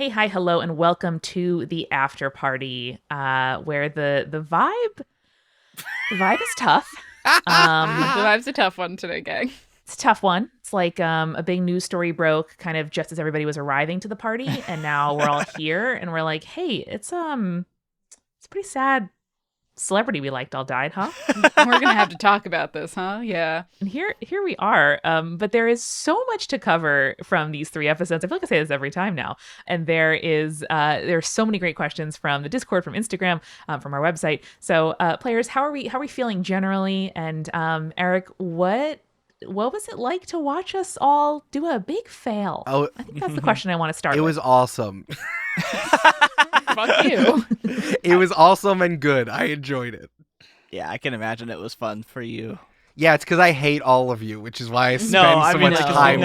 Hey, hi, hello, and welcome to the Afterparty, where the vibe is tough. The vibe's a tough one today, gang. It's a tough one. It's like a big news story broke kind of just as everybody was arriving to the party, and now we're all here, and we're like, hey, it's a pretty sad celebrity we liked all died, huh? We're gonna have to talk about this, huh? Yeah. And here we are. But there is so much to cover from these 3 episodes. I feel like I say this every time now. And there's so many great questions from the Discord, from Instagram, from our website. So players, how are we feeling generally? And Eric, what was it like to watch us all do a big fail? Oh, I think that's the question I want to start it with. was awesome. Fuck you. It was awesome and good. I enjoyed it. Yeah, I can imagine it was fun for you. Yeah, it's because I hate all of you, which is why I spend so much time.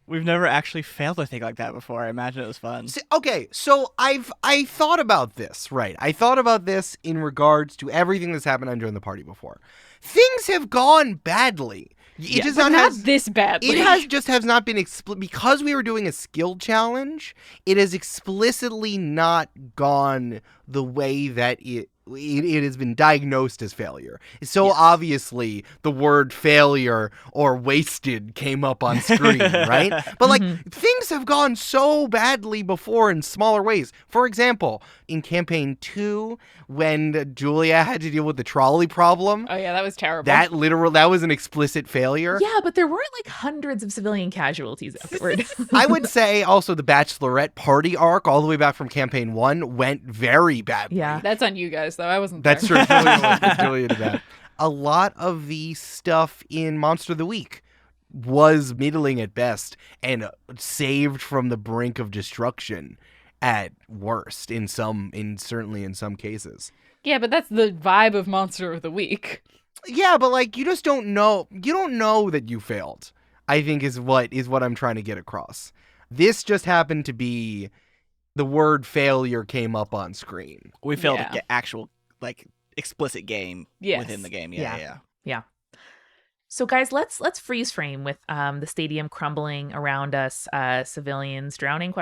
We've never actually failed a thing like that before. I imagine it was fun. Okay, so I thought about this, right? I thought about this in regards to everything that's happened on Join the Party before. Things have gone badly. It just not this badly. It has not been because we were doing a skill challenge. It has explicitly not gone the way that it has been diagnosed as failure. So yes. Obviously the word failure or wasted came up on screen, right? But things have gone so badly before in smaller ways. For example, in Camp-Paign 2, when Julia had to deal with the trolley problem. Oh yeah, that was terrible. That was an explicit failure. Yeah, but there weren't like hundreds of civilian casualties afterward. I would say also the Bachelorette party arc all the way back from Camp-Paign 1 went very badly. Yeah. That's on you guys, though. I wasn't That's there. true. Julia did that. A lot of the stuff in Monster of the Week was middling at best and saved from the brink of destruction at worst certainly in some cases. Yeah, but that's the vibe of Monster of the Week. Yeah, but you just don't know. You don't know that you failed, I think is what I'm trying to get across. This just happened to be the word failure came up on screen. We failed to get actual explicit game within the game. Yeah. So guys, let's freeze frame with the stadium crumbling around us, civilians drowning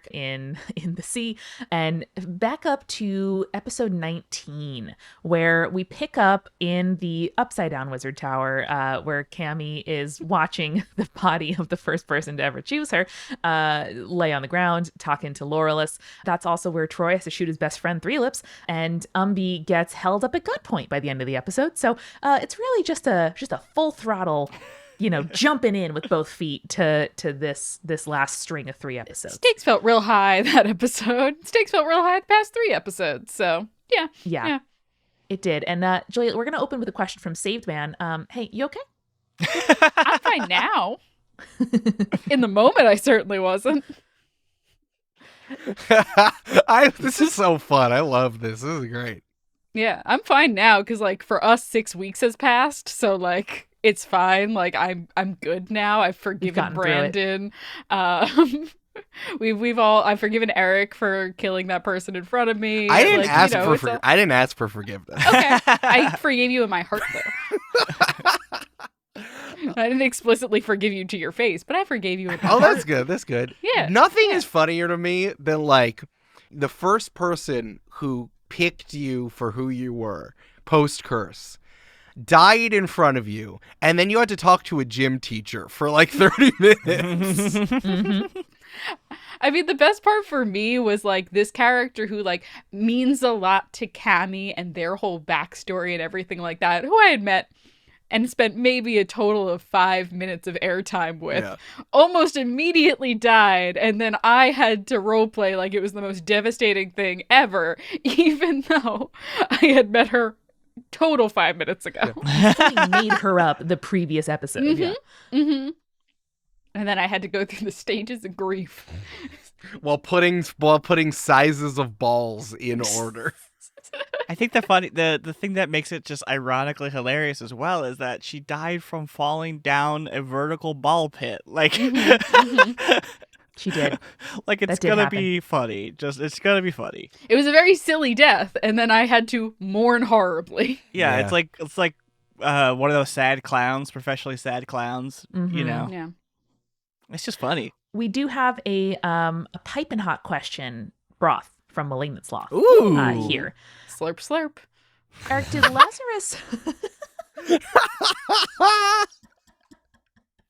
in the sea, and back up to episode 19, where we pick up in the upside down wizard tower, where Cammy is watching the body of the first person to ever choose her lay on the ground, talking to Laurelus. That's also where Troy has to shoot his best friend 3 Lips, and Umbi gets held up at gunpoint by the end of the episode. So it's really just a full throttle, jumping in with both feet to this last string of 3 episodes. Stakes felt real high that episode. Stakes felt real high the past 3 episodes. So yeah, it did. And Julia, we're gonna open with a question from Saved Man. Hey, you okay? I'm fine now. In the moment, I certainly wasn't. This is so fun. I love this. This is great. Yeah, I'm fine now because for us 6 weeks has passed, so it's fine. I'm good now. I've forgiven Brandon. I've forgiven Eric for killing that person in front of me. I didn't ask for forgiveness. Okay, I forgave you in my heart though. I didn't explicitly forgive you to your face, but I forgave you in my heart. Oh, that's good. That's good. Yeah. Nothing is funnier to me than the first person who picked you for who you were post curse died in front of you, and then you had to talk to a gym teacher for 30 minutes. I mean, the best part for me was this character who means a lot to Cammy and their whole backstory and everything like that, who I had met and spent maybe a total of 5 minutes of airtime with, almost immediately died, and then I had to roleplay like it was the most devastating thing ever, even though I had met her total 5 minutes ago. You made her up the previous episode. And then I had to go through the stages of grief. while putting sizes of balls in order. I think the thing that makes it just ironically hilarious as well is that she died from falling down a vertical ball pit. She did. It's gonna be funny. It's gonna be funny. It was a very silly death, and then I had to mourn horribly. Yeah. It's like one of those sad clowns, professionally sad clowns. Yeah. It's just funny. We do have a piping hot question, Broth, from Malignant Sloth Ooh. here. Slurp, slurp. Eric, did Lazarus...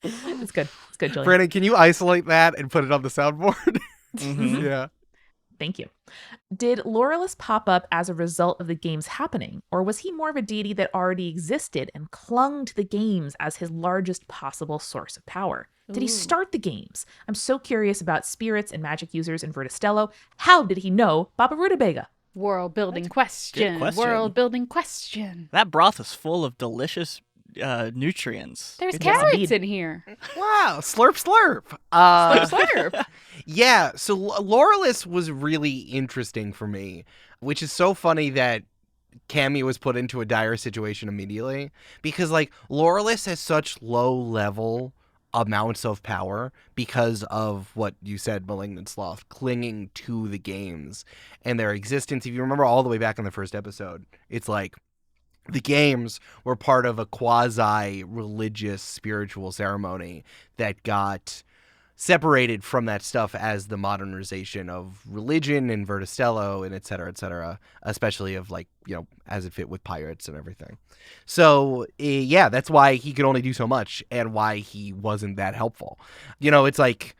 It's good. It's good, Julian. Brandon, can you isolate that and put it on the soundboard? Mhm. Yeah. Thank you. Did Laurelus pop up as a result of the games happening, or was he more of a deity that already existed and clung to the games as his largest possible source of power? Did he start the games? I'm so curious about spirits and magic users in Verda Stello. How did he know Baba Rutabaga? World building question. question. World building question. That broth is full of delicious nutrients. There's Good carrots indeed. in here. Wow. Slurp, slurp. Slurp, slurp. Yeah, so Laurelus was really interesting for me, which is so funny that Cammy was put into a dire situation immediately, because like Laurelus has such low level amounts of power because of what you said, Malignant Sloth, clinging to the games and their existence. If you remember all the way back in the first episode, it's like the games were part of a quasi-religious spiritual ceremony that got separated from that stuff as the modernization of religion and Verda Stello and et cetera, especially of like, you know, as it fit with pirates and everything. So, yeah, that's why he could only do so much and why he wasn't that helpful. You know, it's like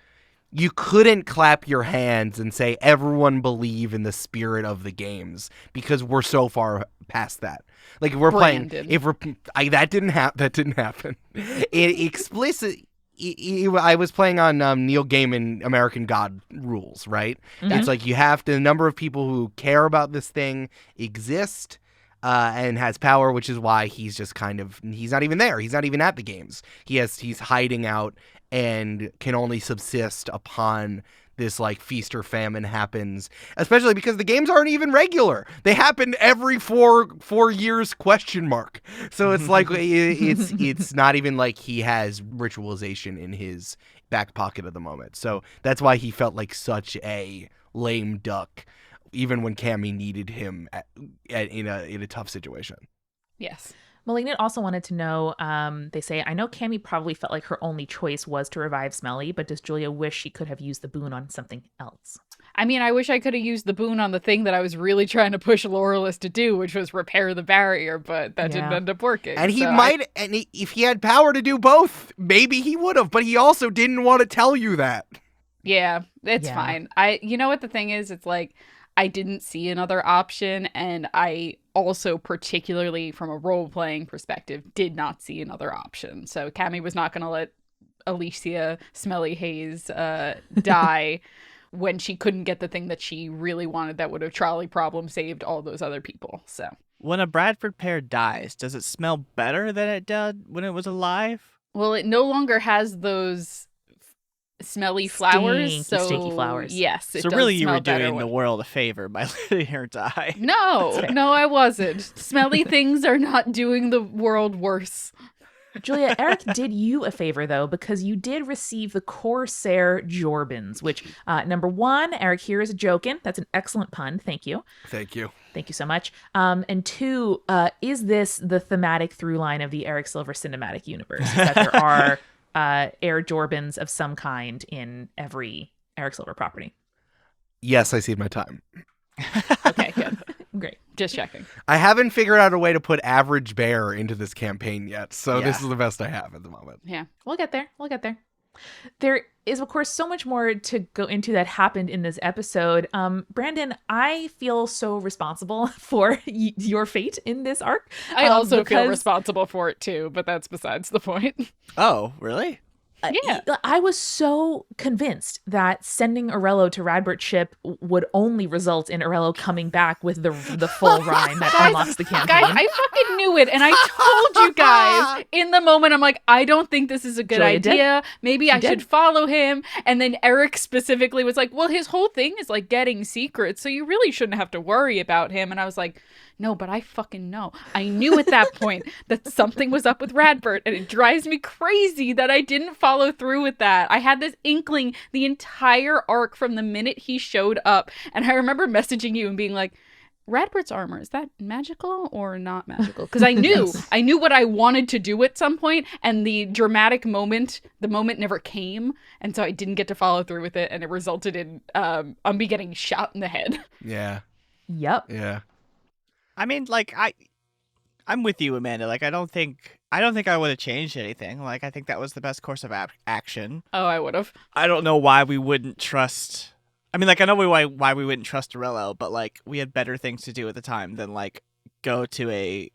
you couldn't clap your hands and say everyone believe in the spirit of the games because we're so far past that. Like if we're Brandon. playing, if we're that didn't happen. I was playing on Neil Gaiman American God rules, right? Mhm. It's like you have to, the number of people who care about this thing exist and has power, which is why he's just kind of, he's not even there. He's not even at the games. He's hiding out and can only subsist upon this like feast or famine happens, especially because the games aren't even regular. They happen every four years ? So it's like it's not even like he has ritualization in his back pocket at the moment. So that's why he felt like such a lame duck, even when Cammy needed him in a tough situation. Yes. Malignant also wanted to know, they say, I know Cammy probably felt like her only choice was to revive Smelly, but does Julia wish she could have used the boon on something else? I mean, I wish I could have used the boon on the thing that I was really trying to push Laurelus to do, which was repair the barrier, but that didn't Yeah. end up working. And he so might, if he had power to do both, maybe he would have, but he also didn't want to tell you that. Yeah, it's Yeah. fine. You know what the thing is? It's like, I didn't see another option, and I also, particularly from a role-playing perspective, did not see another option. So Cammy was not going to let Alicia Smelly Haze die when she couldn't get the thing that she really wanted that would have trolley problem saved all those other people. So When a Bradford pear dies, does it smell better than it did when it was alive? well, it no longer has those smelly flowers. So Stinky flowers. yes, it So does really you smell were better doing when- the world a favor by letting her die. No, I wasn't. Smelly things are not doing the world worse. Julia, Eric did you a favor, though, because you did receive the Corsair Jorbins, which, number one, Eric here is joking. That's an excellent pun. Thank you. Thank you. Thank you so much. And two, is this the thematic through line of the Eric Silver cinematic universe? Is that there are Air Jorbins of some kind in every Eric Silver property? Yes, I see my time. Okay, good. Great. Just checking. I haven't figured out a way to put average bear into this campaign yet, so Yeah. this is the best I have at the moment. Yeah. We'll get there. We'll get there. There is, of course, so much more to go into that happened in this episode. Brandon, I feel so responsible for your fate in this arc. I also feel because- responsible for it too, but that's besides the point. Oh, really? Yeah. I was so convinced that sending Arello to Radbert's ship would only result in Arello coming back with the full rhyme that unlocks the campaign. Guys, I fucking knew it, and I told you guys in the moment. I'm like, I don't think this is a good Julia did. idea. Maybe I did. should follow him. And then Eric specifically was like, well, his whole thing is like getting secrets, so you really shouldn't have to worry about him. And I was like, no, but I fucking know. I knew at that point that something was up with Radbert, and it drives me crazy that I didn't follow through with that. I had this inkling the entire arc from the minute he showed up, and I remember messaging you and being like, Radbert's armor, is that magical or not magical? Because I knew what I wanted to do at some point, and the dramatic moment, the moment never came, and so I didn't get to follow through with it, and it resulted in Umbi getting shot in the head. Yeah. Yep. Yeah. I mean, like I'm with you, Amanda. Like I don't think I would have changed anything. Like I think that was the best course of action. Oh, I would have. I don't know why we wouldn't trust. I mean, like I know why we wouldn't trust Dorello, but like we had better things to do at the time than like go to a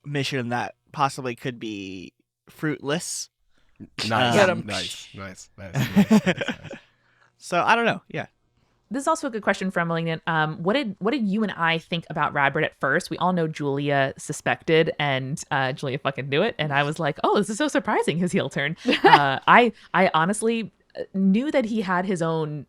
mission that possibly could be fruitless. Nice. Get 'em. Nice. So I don't know. Yeah. This is also a good question from Malignant. What did you and I think about Radbert at first? We all know Julia suspected, and Julia fucking knew it. And I was like, oh, this is so surprising, his heel turn. I honestly knew that he had his own,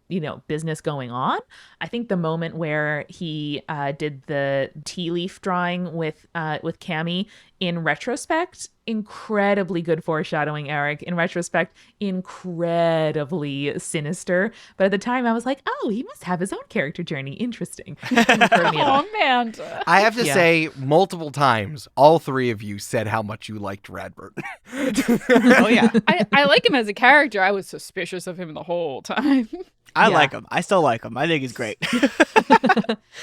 business going on. I think the moment where he did the tea leaf drawing with Cammy, in retrospect, incredibly good foreshadowing, Eric. In retrospect, incredibly sinister. But at the time, I was like, oh, he must have his own character journey. Interesting. Oh, man. I have to Yeah. say, multiple times, all three of you said how much you liked Radbert. Oh yeah. I like him as a character. I was suspicious of him the whole time. I Yeah. like him. I still like him. I think he's great.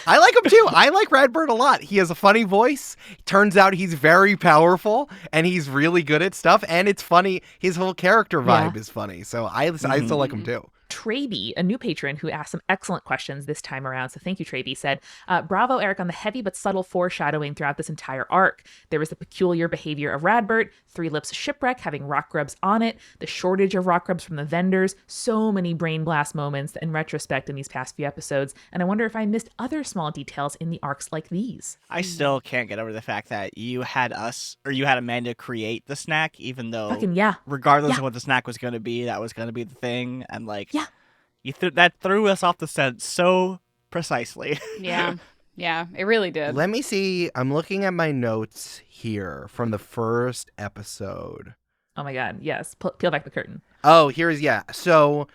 I like him too. I like Radbert a lot. He has a funny voice. Turns out he's very powerful and he's really good at stuff. And it's funny. His whole character vibe is funny. So I still like him too. Traby, a new patron who asked some excellent questions this time around, so thank you, Traby, said, bravo, Eric, on the heavy but subtle foreshadowing throughout this entire arc. There was the peculiar behavior of Radbert, Three Lips' shipwreck having rock grubs on it, the shortage of rock grubs from the vendors, so many brain blast moments in retrospect in these past few episodes, and I wonder if I missed other small details in the arcs like these. I still can't get over the fact that you had Amanda create the snack, even though Fucking yeah. regardless Yeah. of what the snack was going to be, that was going to be the thing. And like, Yeah. that threw us off the scent so precisely. Yeah. Yeah, it really did. Let me see. I'm looking at my notes here from the first episode. Oh my god, yes. Peel back the curtain. Oh, So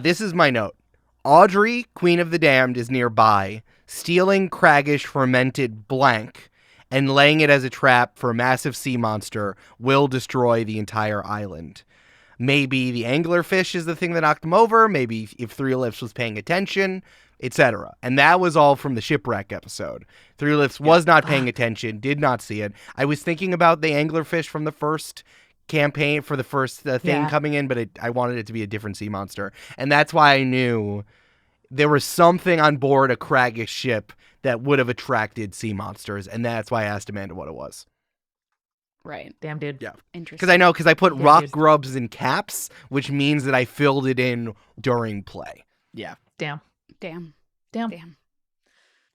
this is my note. Audrey, Queen of the Damned, is nearby, stealing craggish fermented blank and laying it as a trap for a massive sea monster will destroy the entire island. Maybe the anglerfish is the thing that knocked him over. Maybe if Three Lips was paying attention, etc. And that was all from the shipwreck episode. Three Lips was not paying attention, did not see it. I was thinking about the anglerfish from the first campaign for the first thing coming in, but I wanted it to be a different sea monster. And that's why I knew there was something on board a craggish ship that would have attracted sea monsters. And that's why I asked Amanda what it was. Right. Damn, dude. Yeah. Interesting. Because I put Yeah, rock here's- grubs in caps, which means that I filled it in during play. Yeah. Damn. Damn. Damn. Damn.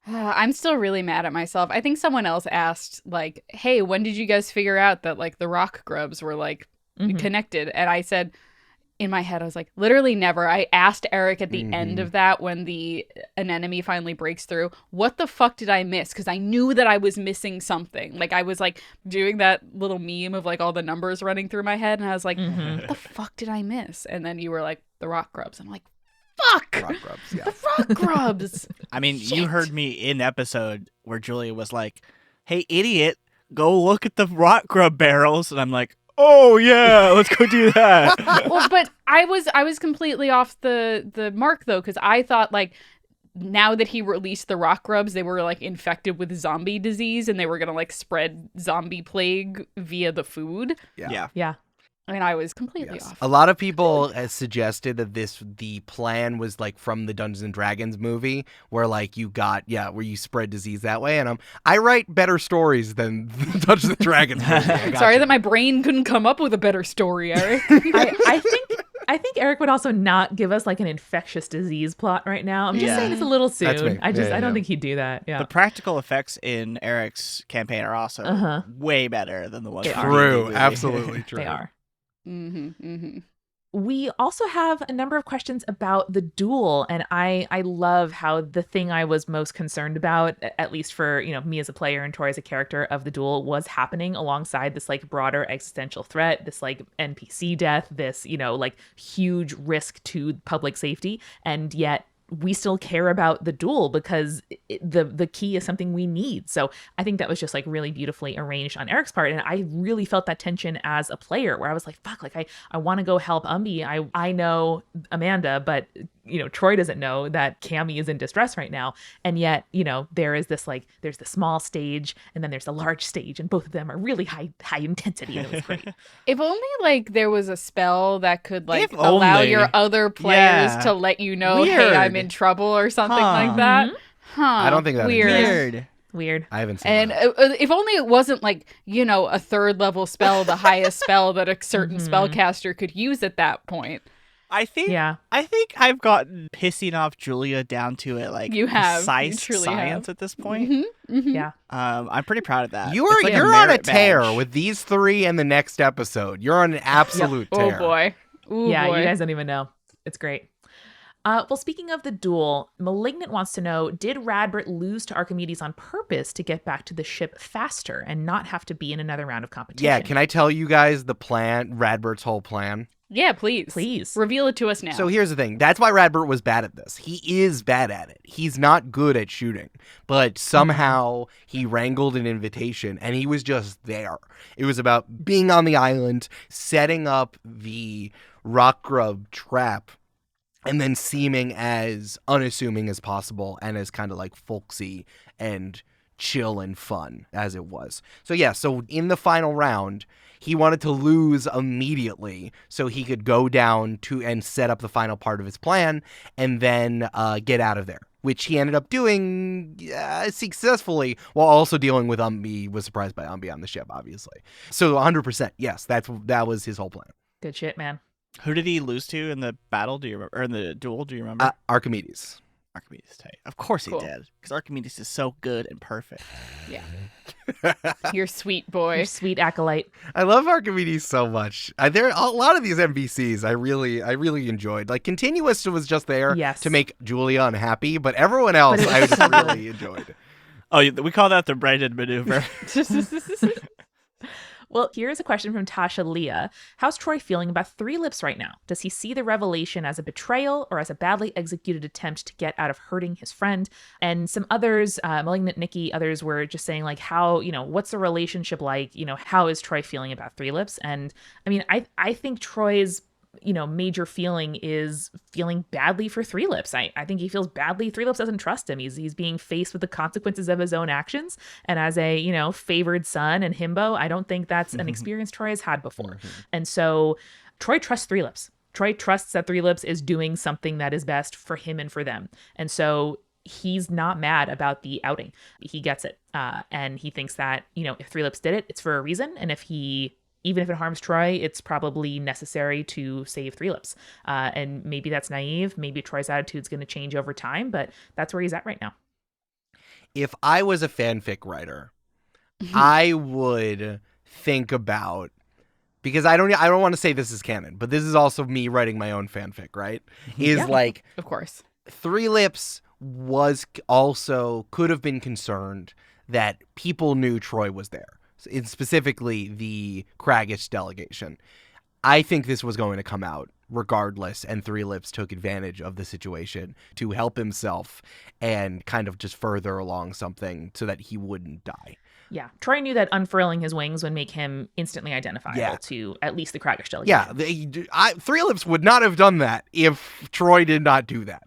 I'm still really mad at myself. I think someone else asked, like, hey, when did you guys figure out that, like, the rock grubs were, like, Mhm. connected? And I said, in my head, I was like, literally never. I asked Eric at the end of that when an enemy finally breaks through, what the fuck did I miss? Because I knew that I was missing something. Like, I was, like, doing that little meme of, like, all the numbers running through my head. And I was like, what the fuck did I miss? And then you were like, the rock grubs. I'm like, fuck! Rock grubs, yeah. The rock grubs! I mean, you Shit. heard me in episode where Julia was like, hey, idiot, go look at the rock grub barrels. And I'm like, oh, yeah, let's go do that. Well, but I was completely off the mark, though, because I thought, like, now that he released the rock grubs, they were, like, infected with zombie disease, and they were gonna, like, spread zombie plague via the food. Yeah. Yeah. I mean, I was completely Yes. off. A lot of people has suggested that the plan was like from the Dungeons and Dragons movie where like where you spread disease that way. And I write better stories than the Dungeons and Dragons movie. I Sorry gotcha. that my brain couldn't come up with a better story, Eric. I think Eric would also not give us like an infectious disease plot right now. I'm just Yeah. saying it's a little That's soon. me. I Yeah. don't think he'd do that. Yeah. The practical effects in Eric's campaign are also way better than the ones They from are. the True, movie. absolutely true. They are. Mm-hmm. We also have a number of questions about the duel, and I love how the thing I was most concerned about, at least for me as a player and Tori as a character of the duel, was happening alongside this like broader existential threat, this like NPC death, this like huge risk to public safety, and yet we still care about the duel because the key is something we need. So I think that was just like really beautifully arranged on Eric's part. And I really felt that tension as a player where I was like, fuck, like I want to go help Umbi. I know Amanda, but Troy doesn't know that Cammy is in distress right now. And yet, there is this like, there's the small stage and then there's the large stage, and both of them are really high intensity. And it was great. If only like there was a spell that could like If allow only. your other players Yeah. to let you know, hey, Weird. I'm in trouble or something Huh. like that. Huh. I don't think that weird. Weird. I haven't seen And that. if only it wasn't like, a third level spell, the highest spell that a certain spellcaster could use at that point. I think Yeah. I've gotten pissing off Julia down to it like You have. You precise truly science have. at this point. Yeah. I'm pretty proud of that. You're It's like on a merit tear badge. with these 3 and the next episode. You're on an absolute tear. Oh boy. Ooh, Yeah, boy. you guys don't even know. It's great. Well, speaking of the duel, Malignant wants to know, did Radbert lose to Archimedes on purpose to get back to the ship faster and not have to be in another round of competition? Yeah, can I tell you guys the plan, Radbert's whole plan? Yeah, please. Please. Reveal it to us now. So here's the thing. That's why Radbert was bad at this. He is bad at it. He's not good at shooting. But somehow he wrangled an invitation and he was just there. It was about being on the island, setting up the rock grub trap, and then seeming as unassuming as possible and as kind of like folksy and chill and fun as it was. So yeah, so in the final round, he wanted to lose immediately so he could go down to and set up the final part of his plan and then get out of there, which he ended up doing successfully while also dealing with Umbi. Was surprised by Umbi on the ship, obviously. So 100%, yes, that was his whole plan. Good shit, man. Who did he lose to in the battle? Do you remember? Or in the duel? Do you remember? Archimedes. Archimedes. Tight. Of course he Cool. did, because Archimedes is so good and perfect. Yeah. You're sweet boy. Your sweet acolyte. I love Archimedes so much. There are a lot of these NPCs I really enjoyed. Like Continuous was just there Yes. to make Julia unhappy, but everyone else But it I was just so good. really enjoyed. Oh, we call that the Brandon maneuver. Well, here's a question from Tasha Leah. How's Troy feeling about Three Lips right now? Does he see the revelation as a betrayal or as a badly executed attempt to get out of hurting his friend? And some others, Malignant Nikki, others were just saying like, how, what's the relationship like? How is Troy feeling about Three Lips? And I mean, I think Troy's major feeling is feeling badly for Three Lips. I think he feels badly. Three Lips doesn't trust him. He's being faced with the consequences of his own actions. And as a, favored son and himbo, I don't think that's an experience Troy has had before. And so Troy trusts Three Lips. Troy trusts that Three Lips is doing something that is best for him and for them. And so he's not mad about the outing. He gets it. And he thinks that, if Three Lips did it, it's for a reason. And even if it harms Troy, it's probably necessary to save Three Lips. And maybe that's naive. Maybe Troy's attitude's going to change over time, but that's where he's at right now. If I was a fanfic writer, I would think about, because I don't want to say this is canon, but this is also me writing my own fanfic, right? Is Yeah. like Of course. Three Lips could have been concerned that people knew Troy was there. It's specifically the Craggish delegation. I think this was going to come out regardless, and Three Lips took advantage of the situation to help himself and kind of just further along something so that he wouldn't die. Yeah. Troy knew that unfurling his wings would make him instantly identifiable to at least the Craggish delegation. Yeah, Three Lips would not have done that if Troy did not do that.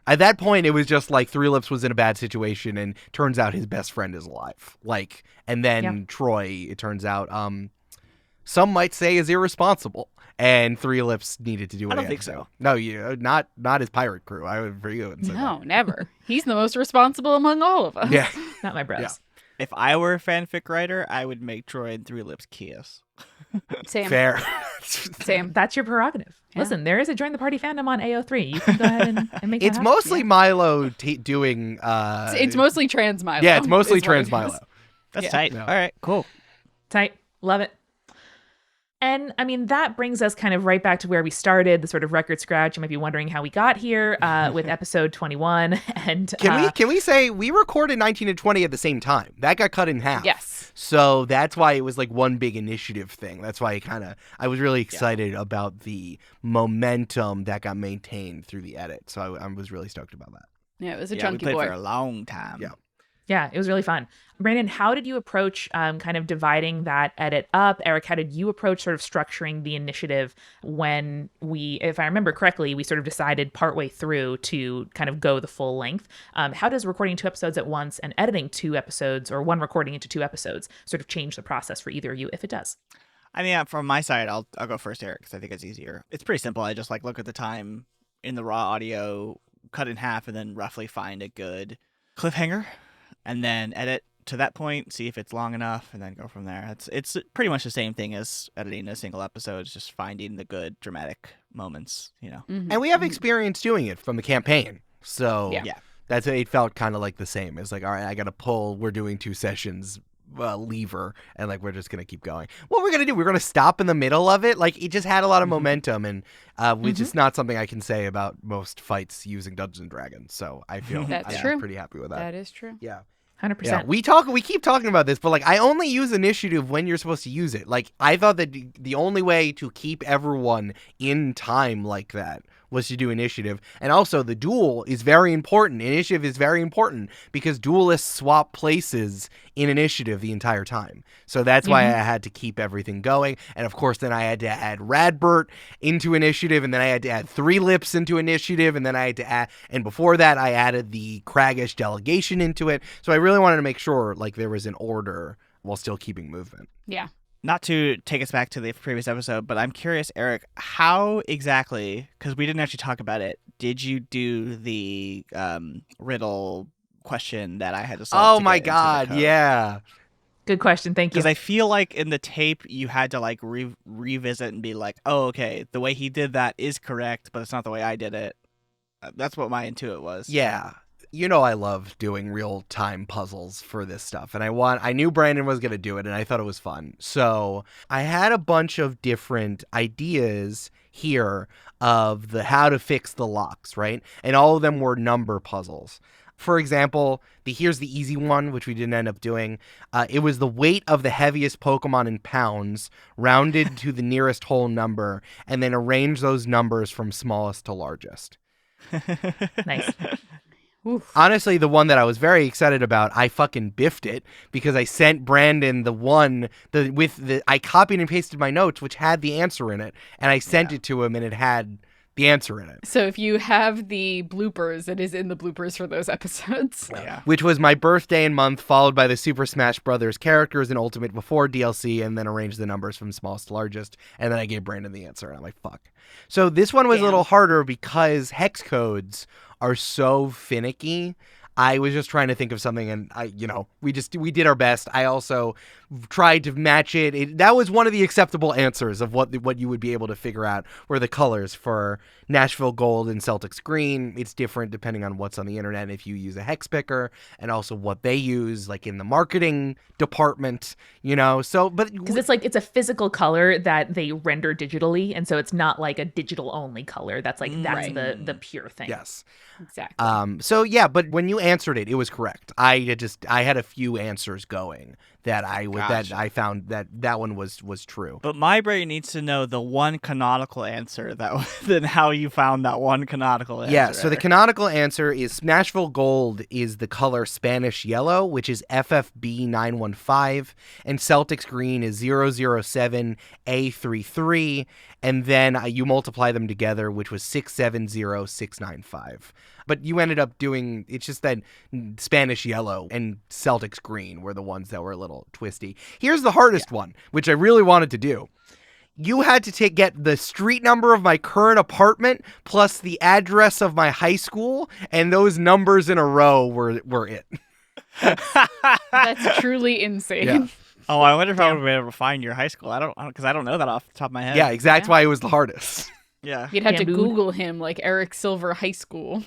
At that point, it was just like Three Lips was in a bad situation, and turns out his best friend is alive. And then Troy, it turns out, some might say is irresponsible, and Three Lips needed to do what I don't he think had to so. do. No, not his pirate crew. I would agree with No, never. He's the most responsible among all of us. Yeah. Not my bros. Yeah. If I were a fanfic writer, I would make Troy and Three Lips kiss. Same. Fair. Same. That's your prerogative. Yeah. Listen, there is a Join the Party fandom on AO3. You can go ahead and make that It's happen. mostly Milo doing. It's mostly trans Milo. Yeah, it's mostly is what trans it is. Milo. That's Yeah. tight. No. All right, cool. Tight. Love it. And I mean, that brings us kind of right back to where we started, the sort of record scratch. You might be wondering how we got here with episode 21. And Can we say we recorded 19 and 20 at the same time? That got cut in half. Yes. So that's why it was like one big initiative thing. That's why I was really excited about the momentum that got maintained through the edit. So I was really stoked about that. Yeah, it was a we chunky played boy. for a long time. Yeah. Yeah, it was really fun. Brandon, how did you approach kind of dividing that edit up? Eric, how did you approach sort of structuring the initiative when we, if I remember correctly, we sort of decided partway through to kind of go the full length? How does recording 2 episodes at once and editing 2 episodes or one recording into 2 episodes sort of change the process for either of you, if it does? I mean, from my side, I'll go first, Eric, because I think it's easier. It's pretty simple. I just look at the time in the raw audio, cut in half, and then roughly find a good cliffhanger, and then edit to that point, see if it's long enough, and then go from there. It's pretty much the same thing as editing a single episode. It's just finding the good dramatic moments, Mm-hmm. And we have experience doing it from the campaign. So Yeah. it felt kind of like the same. It's like, all right, I got to pull, we're doing 2 sessions lever, and we're just going to keep going. What we're going to do, we're going to stop in the middle of it. It just had a lot of momentum, and which is not something I can say about most fights using Dungeons and Dragons. So I feel That's I'm true. pretty happy with that. That is true. Yeah. 100%. Yeah, we keep talking about this, but I only use initiative when you're supposed to use it. I thought that the only way to keep everyone in time like that was to do initiative. And also the duel is very important. Initiative is very important because duelists swap places in initiative the entire time. So that's why I had to keep everything going. And of course, then I had to add Radbert into initiative, and then I had to add 3 Lips into initiative, and then I had to add, and before that I added the Craggish delegation into it. So I really wanted to make sure there was an order while still keeping movement. Yeah. Not to take us back to the previous episode, but I'm curious, Eric, how exactly, because we didn't actually talk about it, did you do the riddle question that I had to solve? Oh my God, yeah. Good question. Thank you. Because I feel like in the tape you had to revisit and be like, oh, okay, the way he did that is correct, but it's not the way I did it. That's what my intuit was. Yeah. I love doing real-time puzzles for this stuff, and I knew Brandon was going to do it, and I thought it was fun. So I had a bunch of different ideas here of how to fix the locks, right? And all of them were number puzzles. For example, here's the easy one, which we didn't end up doing. It was the weight of the heaviest Pokemon in pounds, rounded to the nearest whole number, and then arrange those numbers from smallest to largest. Nice. Oof. Honestly, the one that I was very excited about, I fucking biffed it because I sent Brandon I copied and pasted my notes, which had the answer in it, and I sent it to him, and it had the answer in it. So if you have the bloopers, it is in the bloopers for those episodes. Yeah. Which was my birthday and month, followed by the Super Smash Brothers characters and Ultimate Before DLC, and then arranged the numbers from smallest to largest, and then I gave Brandon the answer, and I'm like, fuck. So this one was a little harder because hex codes are so finicky. I was just trying to think of something, and we did our best. I also tried to match it. That was one of the acceptable answers of what you would be able to figure out were the colors for Nashville Gold and Celtics Green. It's different depending on what's on the internet if you use a hex picker, and also what they use in the marketing department, So, but Because it's a physical color that they render digitally, and so it's not like a digital only color. That's that's the pure thing. yes. Exactly. So yeah, but when you answered it, it was correct. I had a few answers going that I found that one was true. But my brain needs to know the one canonical answer than how you found that one canonical answer. Yeah, so the canonical answer is Nashville Gold is the color Spanish Yellow, which is FFB 915, and Celtics Green is 007 A33, and then you multiply them together, which was 670695. But you ended up doing, it's just that Spanish Yellow and Celtics Green were the ones that were a little twisty. Here's the hardest one, which I really wanted to do. You had to get the street number of my current apartment plus the address of my high school, and those numbers in a row were it. That's truly insane. Yeah. Oh, I wonder if I would be able to find your high school. Because I don't know that off the top of my head. Yeah, exactly why it was the hardest. Yeah. You'd have to Bamboo. Google him like Eric Silver High School,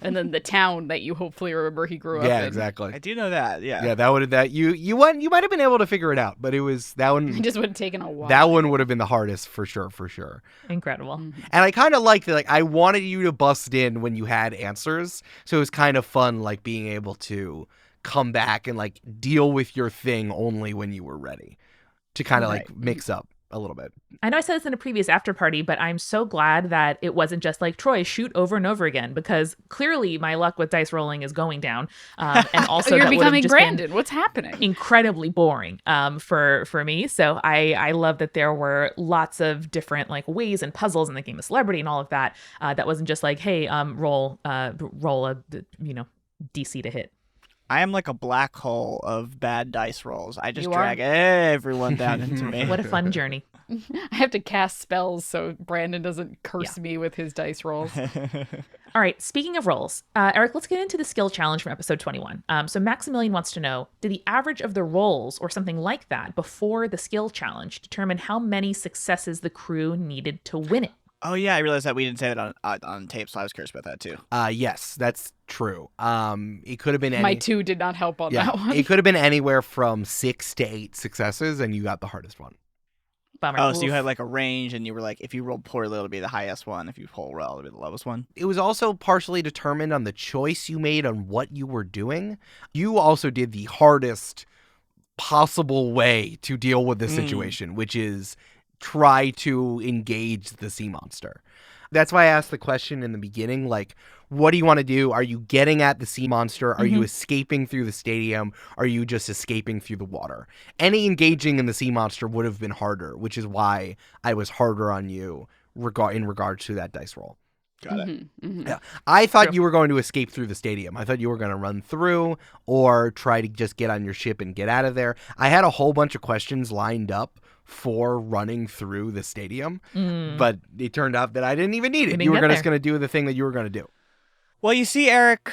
and then the town that you hopefully remember he grew up in. Yeah, exactly. I do know that. Yeah. Yeah, you might have been able to figure it out, but it was that one. It just would have taken a while. That one would have been the hardest for sure. Incredible. Mhm. And I kind of liked it. I wanted you to bust in when you had answers, so it was kind of fun, being able to come back and like deal with your thing only when you were ready to kind of Right. like mix up a little bit. I know I said this in a previous after party, but I'm so glad that it wasn't just like, Troy, shoot over and over again, because clearly my luck with dice rolling is going down. And also You're that would've becoming just Brandon. been What's happening? incredibly boring for me. So I love that there were lots of different like ways and puzzles in the game of celebrity and all of that. That wasn't just like, hey, roll a DC to hit. I am like a black hole of bad dice rolls. I just You are? drag everyone down into me. What a fun journey. I have to cast spells so Brandon doesn't curse me with his dice rolls. All right, speaking of rolls, Eric, let's get into the skill challenge from episode 21. So Maximilian wants to know, did the average of the rolls or something like that before the skill challenge determine how many successes the crew needed to win it? Oh yeah, I realized that we didn't say that on tape, so I was curious about that too. Yes, that's true. It could have been My 2 did not help on that one. It could have been anywhere from 6 to 8 successes, and you got the hardest one. Bummer. Oh, so you Oof. had like a range, and you were like, if you rolled poorly, it'll be the highest one. If you roll well, it'll be the lowest one. It was also partially determined on the choice you made on what you were doing. You also did the hardest possible way to deal with the situation, which is try to engage the sea monster. That's why I asked the question in the beginning, like, what do you want to do? Are you getting at the sea monster? Are you escaping through the stadium? Are you just escaping through the water? Any engaging in the sea monster would have been harder, which is why I was harder on you in regards to that dice roll. Got it. Yeah, I thought you were going to escape through the stadium. I thought you were going to run through or try to just get on your ship and get out of there. I had a whole bunch of questions lined up for running through the stadium, but it turned out that I didn't even need it. You were just going to do the thing that you were going to do. Well, you see, Eric,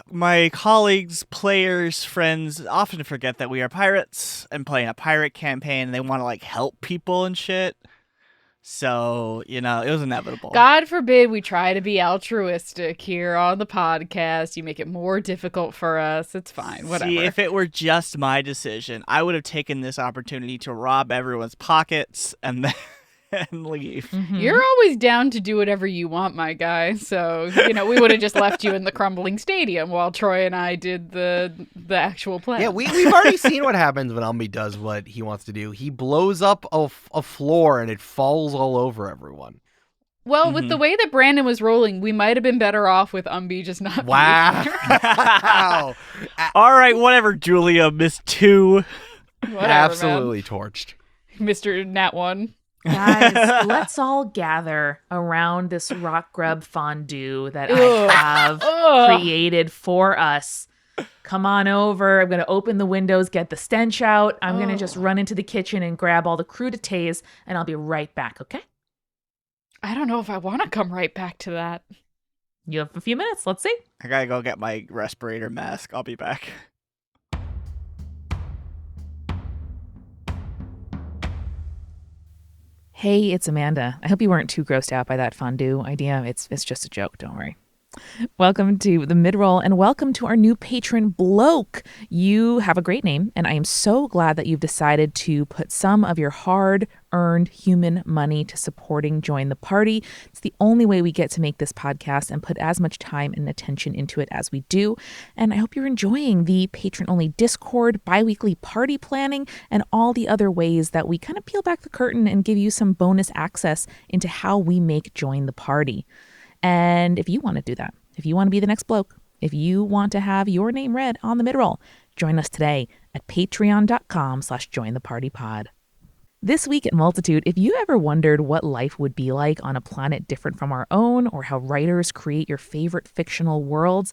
my colleagues, players, friends often forget that we are pirates and playing a pirate campaign, and they want to like help people and shit. So, it was inevitable. God forbid we try to be altruistic here on the podcast. You make it more difficult for us. It's fine. Whatever. See, if it were just my decision, I would have taken this opportunity to rob everyone's pockets and then and leave. You're always down to do whatever you want, my guy. So, we would have just left you in the crumbling stadium while Troy and I did the actual play. Yeah, we've already seen what happens when Umbi does what he wants to do. He blows up a floor and it falls all over everyone. Well, with the way that Brandon was rolling, we might have been better off with Umbi just not being here. Wow. All right, whatever, Julia, Miss 2. Whatever, Absolutely torched. man. Mr. Nat 1. Guys, let's all gather around this rock grub fondue that I have created for us. Come on over. I'm going to open the windows, get the stench out. I'm going to just run into the kitchen and grab all the crudités, and I'll be right back, okay? I don't know if I want to come right back to that. You have a few minutes. Let's see. I gotta go get my respirator mask. I'll be back. Hey, it's Amanda. I hope you weren't too grossed out by that fondue idea. It's just a joke, don't worry. Welcome to the mid-roll, and welcome to our new patron, Bloke. You have a great name, and I am so glad that you've decided to put some of your hard-earned human money to supporting Join the Party. It's the only way we get to make this podcast and put as much time and attention into it as we do. And I hope you're enjoying the patron-only Discord, bi-weekly party planning, and all the other ways that we kind of peel back the curtain and give you some bonus access into how we make Join the Party. And if you want to do that, if you want to be the next bloke, if you want to have your name read on the midroll, join us today at patreon.com/jointhepartypod. This week at Multitude, if you ever wondered what life would be like on a planet different from our own, or how writers create your favorite fictional worlds,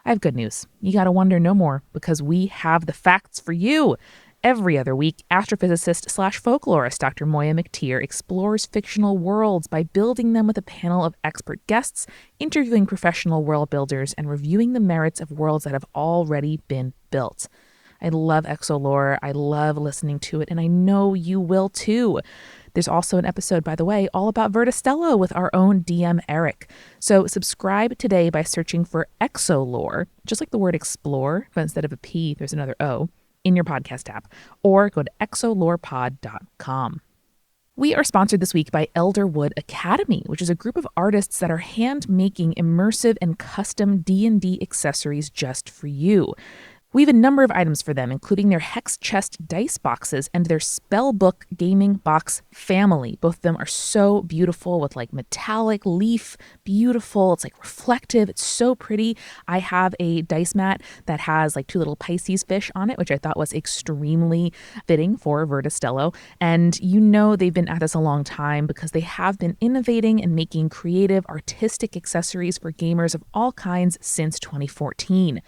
I have good news. You got to wonder no more, because we have the facts for you. Every other week, astrophysicist/folklorist Dr. Moya McTeer explores fictional worlds by building them with a panel of expert guests, interviewing professional world builders, and reviewing the merits of worlds that have already been built. I love exolore. I love listening to it, and I know you will too. There's also an episode, by the way, all about Verda Stello with our own DM Eric. So subscribe today by searching for exolore, just like the word explore, but instead of a P, there's another O, in your podcast app, or go to exolorepod.com. We are sponsored this week by Elderwood Academy, which is a group of artists that are hand-making immersive and custom D&D accessories just for you. We have a number of items for them, including their Hex Chest dice boxes and their Spellbook gaming box family. Both of them are so beautiful with like metallic leaf, beautiful. It's like reflective. It's so pretty. I have a dice mat that has like 2 little Pisces fish on it, which I thought was extremely fitting for Verda Stello. And you know they've been at this a long time because they have been innovating and making creative, artistic accessories for gamers of all kinds since 2014.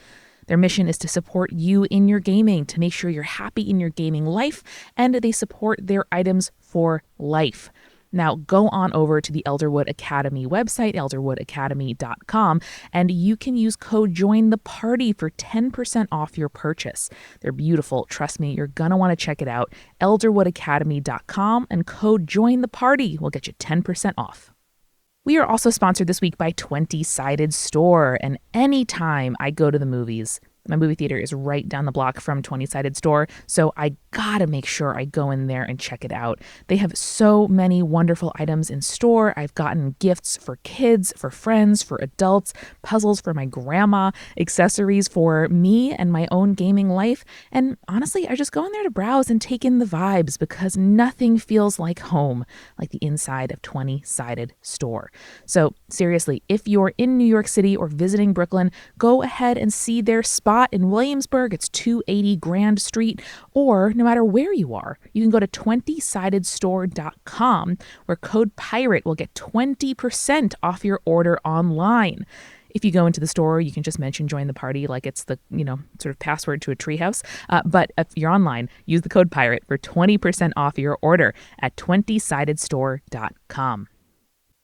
Their mission is to support you in your gaming, to make sure you're happy in your gaming life, and they support their items for life. Now, go on over to the Elderwood Academy website, elderwoodacademy.com, and you can use code JOINTHEPARTY for 10% off your purchase. They're beautiful. Trust me, you're going to want to check it out. elderwoodacademy.com, and code JOINTHEPARTY will get you 10% off. We are also sponsored this week by 20-Sided Store, and anytime I go to the movies, my movie theater is right down the block from 20-Sided Store, so I gotta make sure I go in there and check it out. They have so many wonderful items in store. I've gotten gifts for kids, for friends, for adults, puzzles for my grandma, accessories for me and my own gaming life, and honestly, I just go in there to browse and take in the vibes because nothing feels like home like the inside of 20-Sided Store. So seriously, if you're in New York City or visiting Brooklyn, go ahead and see their spot in Williamsburg. It's 280 Grand Street, or no matter where you are, you can go to 20sidedstore.com where code PIRATE will get 20% off your order online. If you go into the store, you can just mention join the party like it's the, sort of password to a treehouse. But if you're online, use the code PIRATE for 20% off your order at 20sidedstore.com.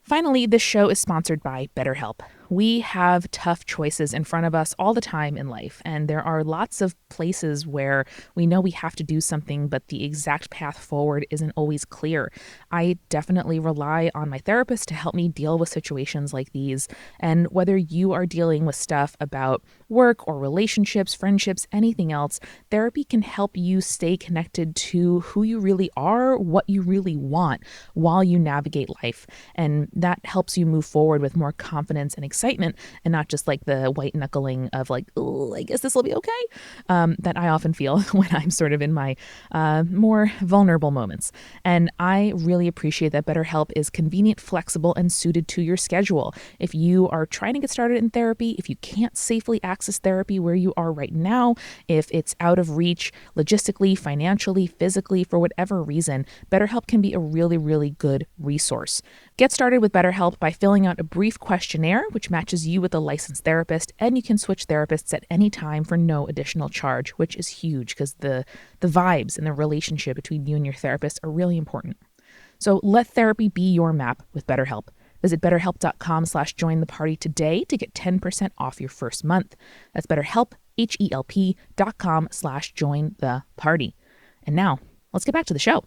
Finally, this show is sponsored by BetterHelp. We have tough choices in front of us all the time in life, and there are lots of places where we know we have to do something, but the exact path forward isn't always clear. I definitely rely on my therapist to help me deal with situations like these, and whether you are dealing with stuff about work or relationships, friendships, anything else, therapy can help you stay connected to who you really are, what you really want while you navigate life, and that helps you move forward with more confidence and excitement, and not just like the white knuckling of like, oh, I guess this will be okay, that I often feel when I'm sort of in my more vulnerable moments. And I really appreciate that BetterHelp is convenient, flexible, and suited to your schedule. If you are trying to get started in therapy, if you can't safely access therapy where you are right now, if it's out of reach logistically, financially, physically, for whatever reason, BetterHelp can be a really, really good resource. Get started with BetterHelp by filling out a brief questionnaire, which matches you with a licensed therapist, and you can switch therapists at any time for no additional charge, which is huge because the vibes and the relationship between you and your therapist are really important. So let therapy be your map with BetterHelp. Visit betterhelp.com/jointheparty today to get 10% off your first month. That's BetterHelp, HELP.com/jointheparty. And now, let's get back to the show.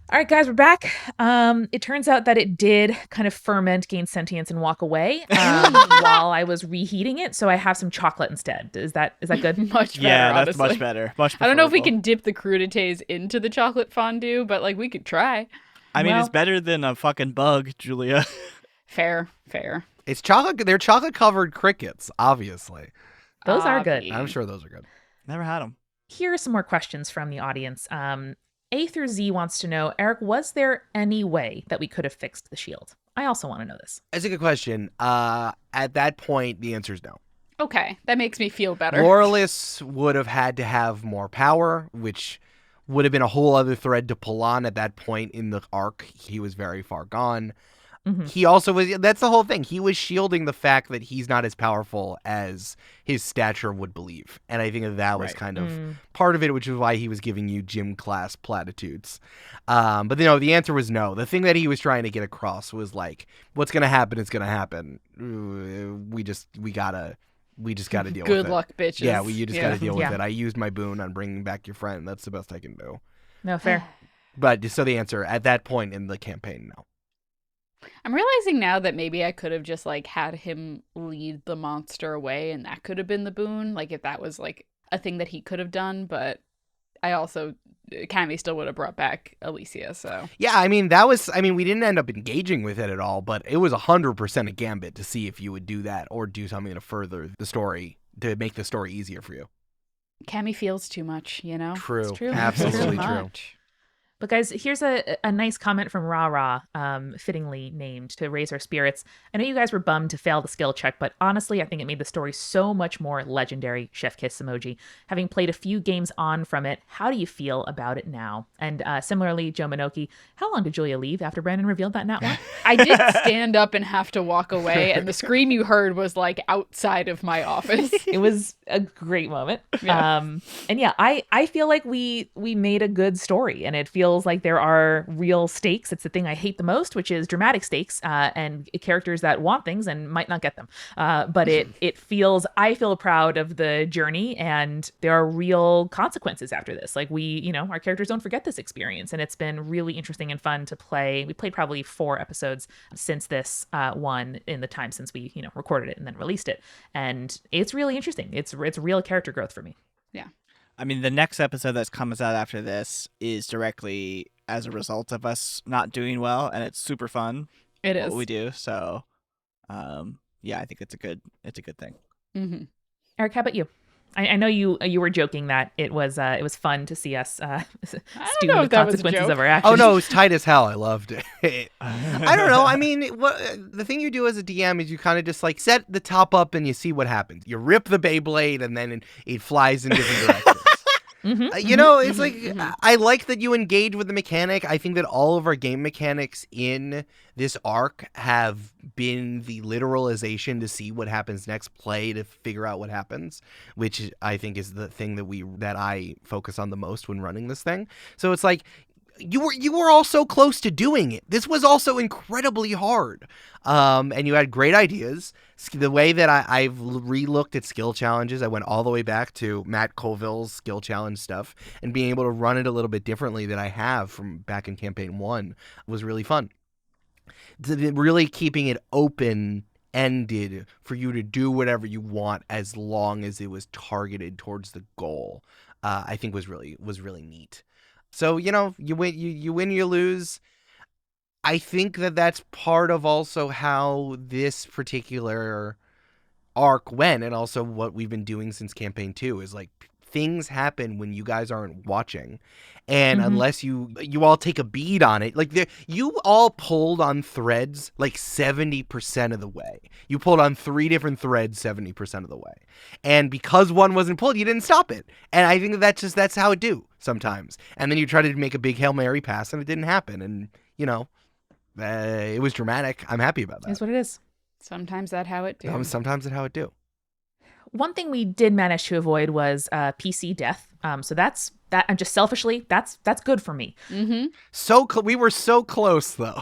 All right, guys, we're back. It turns out that it did kind of ferment, gain sentience, and walk away while I was reheating it. So I have some chocolate instead. Is that good? Much better, Yeah, that's honestly. much better. Much I don't know if we preferable. can dip the crudités into the chocolate fondue, but like we could try. I mean, Well- it's better than a fucking bug, Julia. Fair. It's chocolate. They're chocolate covered crickets, obviously. Those are good. Obvi. I'm sure those are good. Never had them. Here are some more questions from the audience. A through Z wants to know, Eric, was there any way that we could have fixed the shield? I also want to know this. That's a good question. At that point, the answer is no. Okay, that makes me feel better. Loreless would have had to have more power, which would have been a whole other thread to pull on at that point in the arc. He was very far gone. Mhm. He also was, that's the whole thing. He was shielding the fact that he's not as powerful as his stature would believe. And I think that was Right. kind of part of it, which is why he was giving you gym class platitudes. But the answer was no. The thing that he was trying to get across was like, what's going to happen is going to happen. We just gotta deal with it. Good luck, bitches. Yeah, you just gotta deal with Yeah. it. I used my boon on bringing back your friend. That's the best I can do. No, fair. But so the answer at that point in the campaign, no. I'm realizing now that maybe I could have just like had him lead the monster away and that could have been the boon, like if that was like a thing that he could have done, but Cammy still would have brought back Alicia, so. Yeah, we didn't end up engaging with it at all, but it was 100% a gambit to see if you would do that or do something to further the story, to make the story easier for you. Cammy feels too much, you know? True. It's true. Absolutely Too true. much. But guys, here's a nice comment from Ra, fittingly named, to raise our spirits. I know you guys were bummed to fail the skill check, but honestly, I think it made the story so much more legendary. Chef kiss emoji. Having played a few games on from it, how do you feel about it now? And similarly, Joe Minoki, how long did Julia leave after Brandon revealed that nat one? I did stand up and have to walk away, and the scream you heard was like outside of my office. It was a great moment. Yeah. And yeah, I feel like we made a good story, and it feels like there are real stakes. It's the thing I hate the most, which is dramatic stakes and characters that want things and might not get them. But I feel proud of the journey, and there are real consequences after this. Like our characters don't forget this experience, and it's been really interesting and fun to play. We played probably 4 episodes since this one in the time since we recorded it and then released it, and it's really interesting. It's real character growth for me. Yeah. I mean, the next episode that comes out after this is directly as a result of us not doing well, and it's super fun. It is. What we do. So, yeah, I think it's a good thing. Mm-hmm. Eric, how about you? I know you were joking that it was fun to see us stew know the if that was a consequences joke. of our actions. Oh no, it was tight as hell. I loved it. I don't know. I mean, the thing you do as a DM is you kind of just like set the top up and you see what happens. You rip the Beyblade and then it flies in different directions. It's like, I like that you engage with the mechanic. I think that all of our game mechanics in this arc have been the literalization to see what happens next, play to figure out what happens, which I think is the thing that I focus on the most when running this thing. So it's like, you were all so close to doing it. This was also incredibly hard. And you had great ideas. The way that I've re-looked at skill challenges, I went all the way back to Matt Colville's skill challenge stuff, and being able to run it a little bit differently than I have from back in Campaign 1 was really fun. Really keeping it open-ended for you to do whatever you want as long as it was targeted towards the goal, I think was really neat. So, you win, you lose. I think that that's part of also how this particular arc went, and also what we've been doing since Campaign 2 is like things happen when you guys aren't watching. And unless you all take a bead on it, like you all pulled on threads like 70% of the way. You pulled on 3 different threads 70% of the way. And because one wasn't pulled, you didn't stop it. And I think that's how it do sometimes. And then you try to make a big Hail Mary pass and it didn't happen. And, it was dramatic. I'm happy about that. That's what it is. Sometimes that's how it do. Sometimes that's how it do. One thing we did manage to avoid was PC death. So that's that. And just selfishly, that's good for me. Mm-hmm. We were so close, though.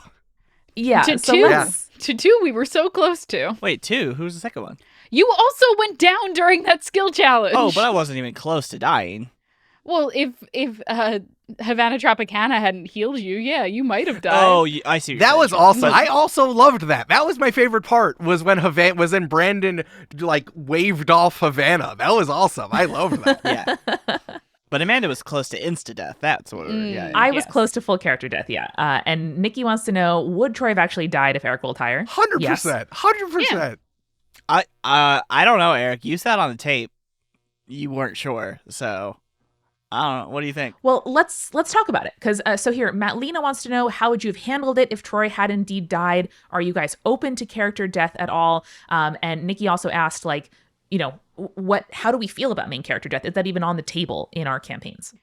Yeah. To so 2. To 2, we were so close to. Wait, 2? Who's the second one? You also went down during that skill challenge. Oh, but I wasn't even close to dying. Well, if Havana Tropicana hadn't healed you, yeah, you might have died. Oh, I see. That was awesome. I also loved that. That was my favorite part. Was when Brandon like waved off Havana. That was awesome. I loved that. Yeah. But Amanda was close to insta-death. That's what. Yeah. I was close to full character death. Yeah. And Nikki wants to know: would Troy have actually died if Eric rolled higher? 100%. 100%. I don't know, Eric. You sat on the tape. You weren't sure, so. I don't know. What do you think? Well, let's talk about it. Because so here, Matt Lena wants to know, how would you have handled it if Troy had indeed died? Are you guys open to character death at all? And Nikki also asked, like, how do we feel about main character death? Is that even on the table in our campaigns?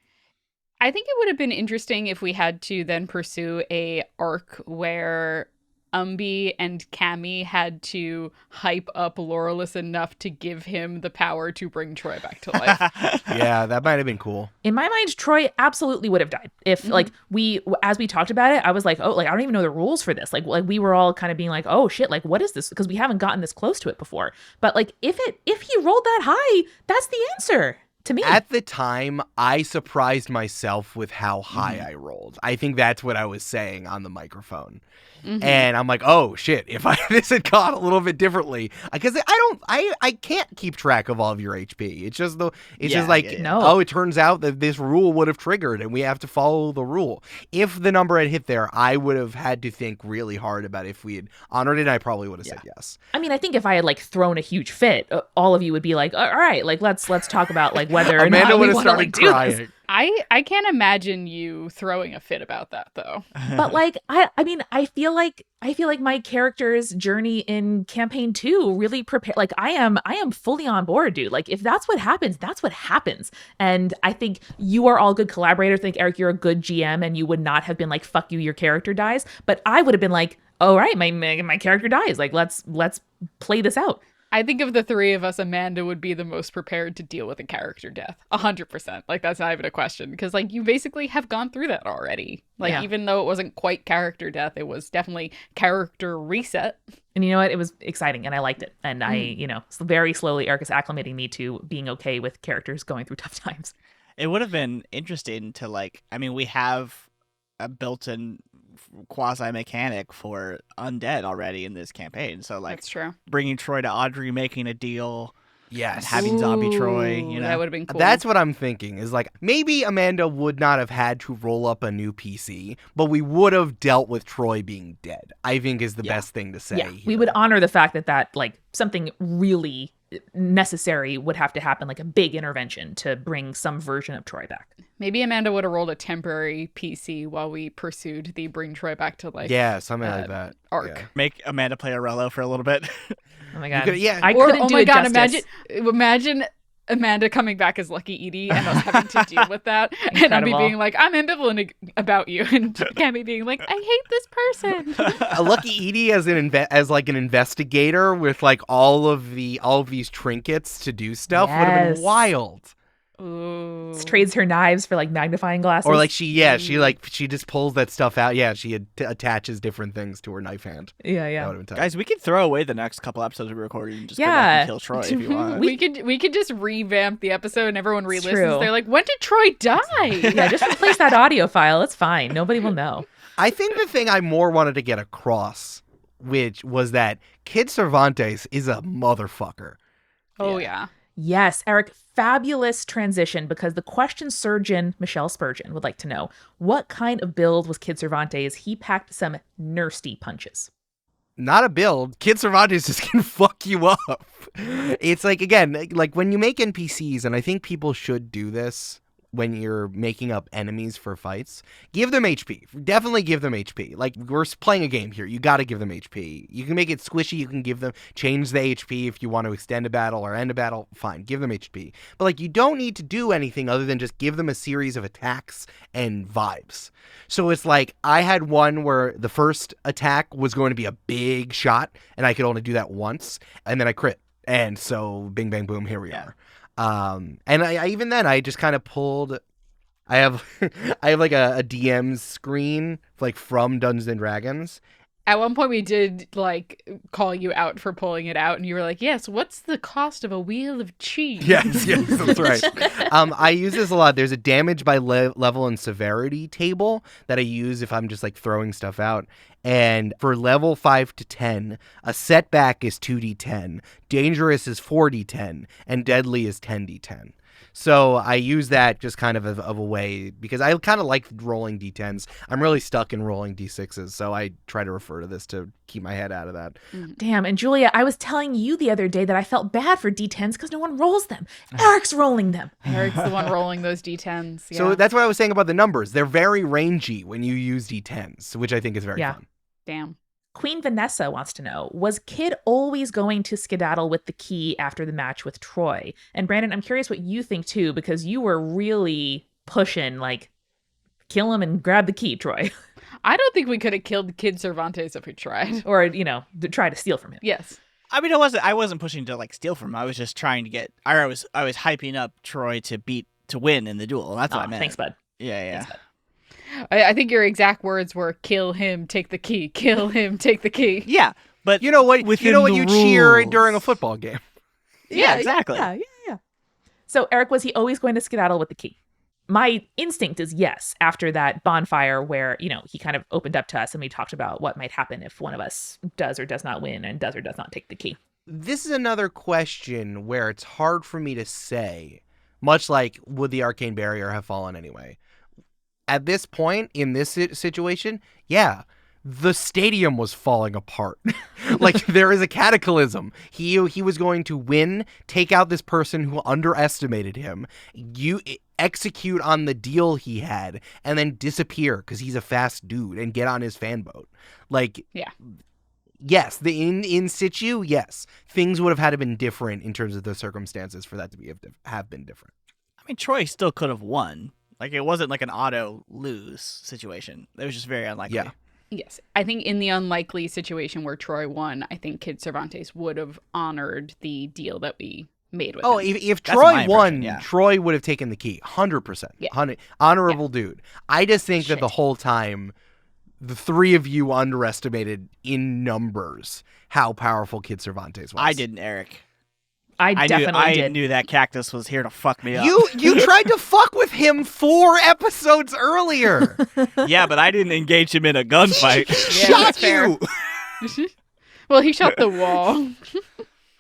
I think it would have been interesting if we had to then pursue a arc where Umbi and Cammy had to hype up Laurelus enough to give him the power to bring Troy back to life. Yeah, that might have been cool. In my mind, Troy absolutely would have died. If as we talked about it, I was like, oh, like I don't even know the rules for this. Like we were all kind of being like, oh shit, like what is this? Because we haven't gotten this close to it before. But like if he rolled that high, that's the answer. to me. At the time, I surprised myself with how high I rolled. I think that's what I was saying on the microphone. And I'm like, oh shit, if this had gone a little bit differently, because I can't keep track of all of your HP. It's just No. it turns out that this rule would have triggered and we have to follow the rule. If the number had hit there, I would have had to think really hard about if we had honored it. I probably would have said yes. I mean, I think if I had like thrown a huge fit, all of you would be like, all right, like let's talk about like whether or Amanda not would we have want to started like do crying. this. I can't imagine you throwing a fit about that though. But like I mean I feel like my character's journey in campaign 2 really prepared. Like I am fully on board, dude. Like if that's what happens, that's what happens. And I think you are all good collaborators. I think Eric, you're a good GM, and you would not have been like, fuck you, your character dies. But I would have been like, all right, my character dies. Like let's play this out. I think of the three of us, Amanda would be the most prepared to deal with a character death. 100%. Like, that's not even a question. Because, like, you basically have gone through that already. Like, even though it wasn't quite character death, it was definitely character reset. And you know what? It was exciting, and I liked it. And I, very slowly, Eric is acclimating me to being okay with characters going through tough times. It would have been interesting to, like, I mean, we have a built-in quasi-mechanic for undead already in this campaign. So, like, That's true. bringing Troy to Audrey, making a deal, Yes. having zombie Troy, you know. That would have been cool. That's what I'm thinking, is like, maybe Amanda would not have had to roll up a new PC, but we would have dealt with Troy being dead, I think is the best thing to say. Yeah, here. we would honor the fact that like something really necessary would have to happen, like a big intervention to bring some version of Troy back. Maybe Amanda would have rolled a temporary PC while we pursued the bring Troy back to life. Yeah, something like that. arc. Yeah. Make Amanda play Arello for a little bit. Oh my god! could- yeah. I Or, couldn't oh do my it god, justice. imagine Amanda coming back as Lucky Edie and us having to deal with that. And Umbi Incredible. being like, I'm ambivalent about you. And Cammy being like, I hate this person. A Lucky Edie as an investigator with like all of these trinkets to do stuff would have Yes. been wild. Ooh. Trades her knives for like magnifying glasses. Or like she just pulls that stuff out. Yeah, she attaches different things to her knife hand. yeah. That would have been tight. Guys, we could throw away the next couple episodes we recorded and just go back Yeah. and kill Troy if you want. We could just revamp the episode and everyone It's re-listens. true. They're like, when did Troy die? Yeah, just replace that audio file. It's fine. Nobody will know. I think the thing I more wanted to get across, which was that Kid Cervantes is a motherfucker. Oh, yeah. Yes, Eric, fabulous transition, because the question surgeon Michelle Spurgeon would like to know, what kind of build was Kid Cervantes? He packed some nasty punches. Not a build. Kid Cervantes just can fuck you up. It's like, again, like when you make NPCs, and I think people should do this when you're making up enemies for fights, give them HP. Definitely give them HP. Like, we're playing a game here. You got to give them HP. You can make it squishy. You can change the HP if you want to extend a battle or end a battle. Fine, give them HP. But, like, you don't need to do anything other than just give them a series of attacks and vibes. So it's like, I had one where the first attack was going to be a big shot, and I could only do that once, and then I crit. And so, bing, bang, boom, here we are. And I even then I just kind of pulled. I have like a DM screen like from Dungeons and Dragons. At one point, we did like call you out for pulling it out, and you were like, "Yes, what's the cost of a wheel of cheese?" Yes, that's right. I use this a lot. There's a damage by level and severity table that I use if I'm just like throwing stuff out. And for level 5 to 10, a setback is 2d10, dangerous is 4d10, and deadly is 10d10. So I use that just kind of a way, because I kind of like rolling d10s. I'm really stuck in rolling d6s, so I try to refer to this to keep my head out of that. Damn, and Julia, I was telling you the other day that I felt bad for D10s because no one rolls them. Eric's rolling them. Eric's the one rolling those D10s. Yeah. So that's what I was saying about the numbers. They're very rangy when you use d10s, which I think is very fun. Damn. Queen Vanessa wants to know, was Kid always going to skedaddle with the key after the match with Troy? And Brandon, I'm curious what you think too, because you were really pushing, like, kill him and grab the key, Troy. I don't think we could have killed Kid Cervantes if we tried. Or, to try to steal from him. Yes. I mean, I wasn't pushing to like steal from him. I was just trying to get. I was hyping up Troy to win in the duel. That's what I meant. Thanks, bud. Yeah. Thanks, bud. I think your exact words were, kill him, take the key. Kill him, take the key. Yeah, but You know what? within You know what the you cheer rules. during a football game. Yeah, exactly. Yeah. So, Eric, was he always going to skedaddle with the key? My instinct is yes, after that bonfire where, he kind of opened up to us and we talked about what might happen if one of us does or does not win and does or does not take the key. This is another question where it's hard for me to say, much like would the arcane barrier have fallen anyway? At this point in this situation, yeah, the stadium was falling apart. Like, there is a cataclysm. He was going to win, take out this person who underestimated him, execute on the deal he had, and then disappear because he's a fast dude and get on his fan boat. Like, Yeah. Yes, in situ, yes, things would have had to been different in terms of the circumstances for that to have been different. I mean, Troy still could have won. Like, it wasn't like an auto lose situation. It was just very unlikely. Yeah. Yes. I think in the unlikely situation where Troy won, I think Kid Cervantes would have honored the deal that we made with him. If That's Troy my won, impression, yeah. Troy would have taken the key, 100%. Yeah. Honorable dude. I just think that Shit. the whole time, the three of you underestimated in numbers how powerful Kid Cervantes was. I didn't, Eric. I definitely did. I knew that cactus was here to fuck me up. You tried to fuck with him 4 episodes earlier. Yeah, but I didn't engage him in a gunfight. He Yeah, that's shot you. fair. Well, he shot the wall.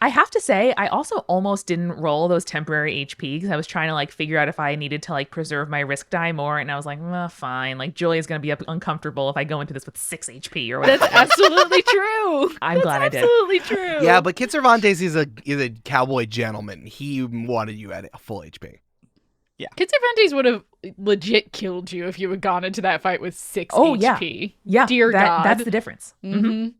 I have to say, I also almost didn't roll those temporary HP because I was trying to figure out if I needed to preserve my risk die more. And I was like, well, fine. Julia's going to be uncomfortable if I go into this with 6 HP or whatever. That's absolutely true. I'm glad I did. Absolutely true. Yeah, but Kid Cervantes is a cowboy gentleman. He wanted you at full HP. Kid Cervantes would have legit killed you if you had gone into that fight with 6 Oh, HP. Yeah, Dear God. that's the difference. Mm-hmm.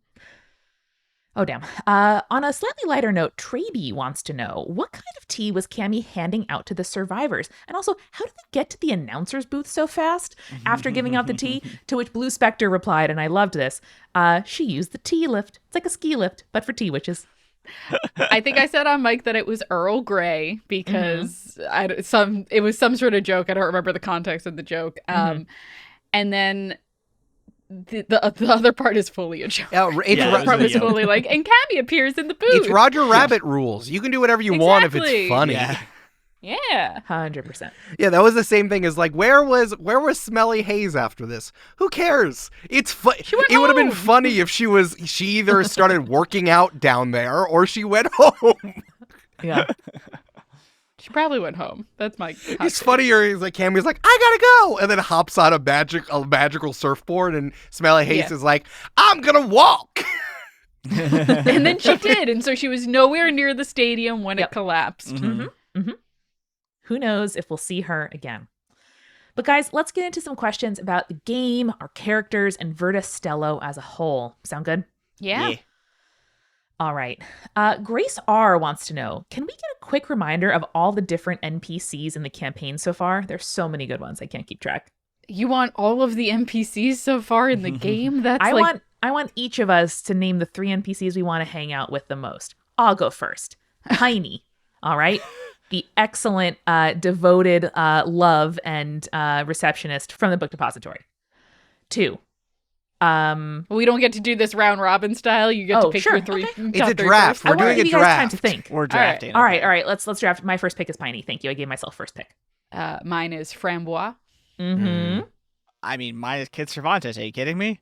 Oh, damn. On a slightly lighter note, Traby wants to know, what kind of tea was Cammy handing out to the survivors? And also, how did they get to the announcer's booth so fast after giving out the tea? To which Blue Spectre replied, and I loved this, she used the tea lift. It's like a ski lift, but for tea witches. I think I said on mic that it was Earl Grey because it was some sort of joke. I don't remember the context of the joke. And then the other part is fully a joke. It's Part was fully and Cammy appears in the booth. It's Roger Rabbit rules. You can do whatever you want if it's funny. Yeah. 100%. Yeah, that was the same thing as where was Smelly Hayes after this? Who cares? It's it would have been funny if she either started working out down there or she went home. Yeah. She probably went home. That's my It's funnier. He's Cammy's I gotta go, and then hops on a magical surfboard, and Smelly Hayes is I'm gonna walk. And then she did, and so she was nowhere near the stadium when it collapsed. Who knows if we'll see her again. But guys, let's get into some questions about the game, our characters, and Verda Stello as a whole. Sound good? Yeah. All right. Grace R wants to know, can we get a quick reminder of all the different NPCs in the campaign so far? There's so many good ones. I can't keep track. You want all of the NPCs so far in the game? That's I want each of us to name the 3 NPCs we want to hang out with the most. I'll go first. Piney. All right. The excellent, devoted love and receptionist from the book depository. 2. We don't get to do this round robin style. You get to pick your 3. Okay. It's a draft. We're doing a draft. You guys time to draft. think. We're drafting. All right. Let's draft. My first pick is Piney. Thank you. I gave myself first pick. Mine is Framboise. Mm-hmm. I mean, mine is Kid Cervantes. Are you kidding me?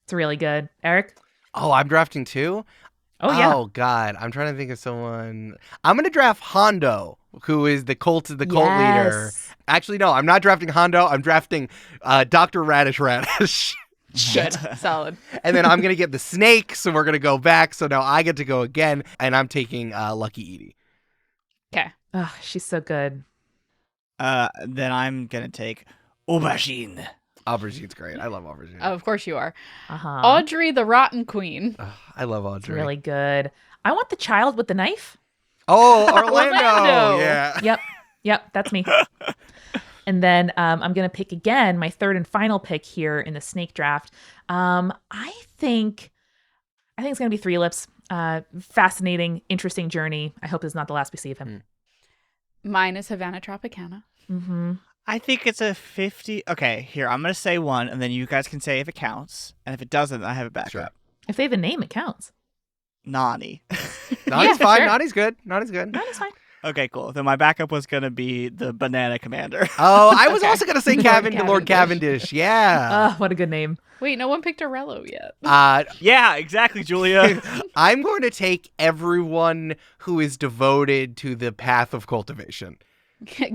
It's really good. Eric? Oh, I'm drafting 2? Oh, yeah. Oh, God. I'm trying to think of someone. I'm going to draft Hondo, who is the cult leader. Yes. Actually, no, I'm not drafting Hondo. I'm drafting Dr. Radish. Good. Solid. And then I'm going to get the snake, so we're going to go back. So now I get to go again, and I'm taking Lucky Edie. Okay. Oh, she's so good. Then I'm going to take Aubergine. Aubergine's great. I love Aubergine. Of course you are. Uh-huh. Audrey the Rotten Queen. I love It's Audrey. really good. I want the child with the knife. Oh, Orlando. Orlando. Yeah. Yep, that's me. And then I'm going to pick again, my third and final pick here in the snake draft. I think it's going to be 3 Lips. Fascinating, interesting journey. I hope this is not the last we see of him. Mine is Havana Tropicana. Mm-hmm. I think it's a 50. Okay, here, I'm going to say 1, and then you guys can say if it counts. And if it doesn't, I have it back Sure. up. If they have a name, it counts. Nani. Nani's fine. sure. Nani's good. Nani's good. No, that's fine. Okay, cool. Then my backup was gonna be the banana commander. Oh, I was also gonna say Lord Lord Cavendish. Yeah. What a good name. Wait, no one picked Arello yet. Yeah, exactly, Julia. I'm going to take everyone who is devoted to the path of cultivation.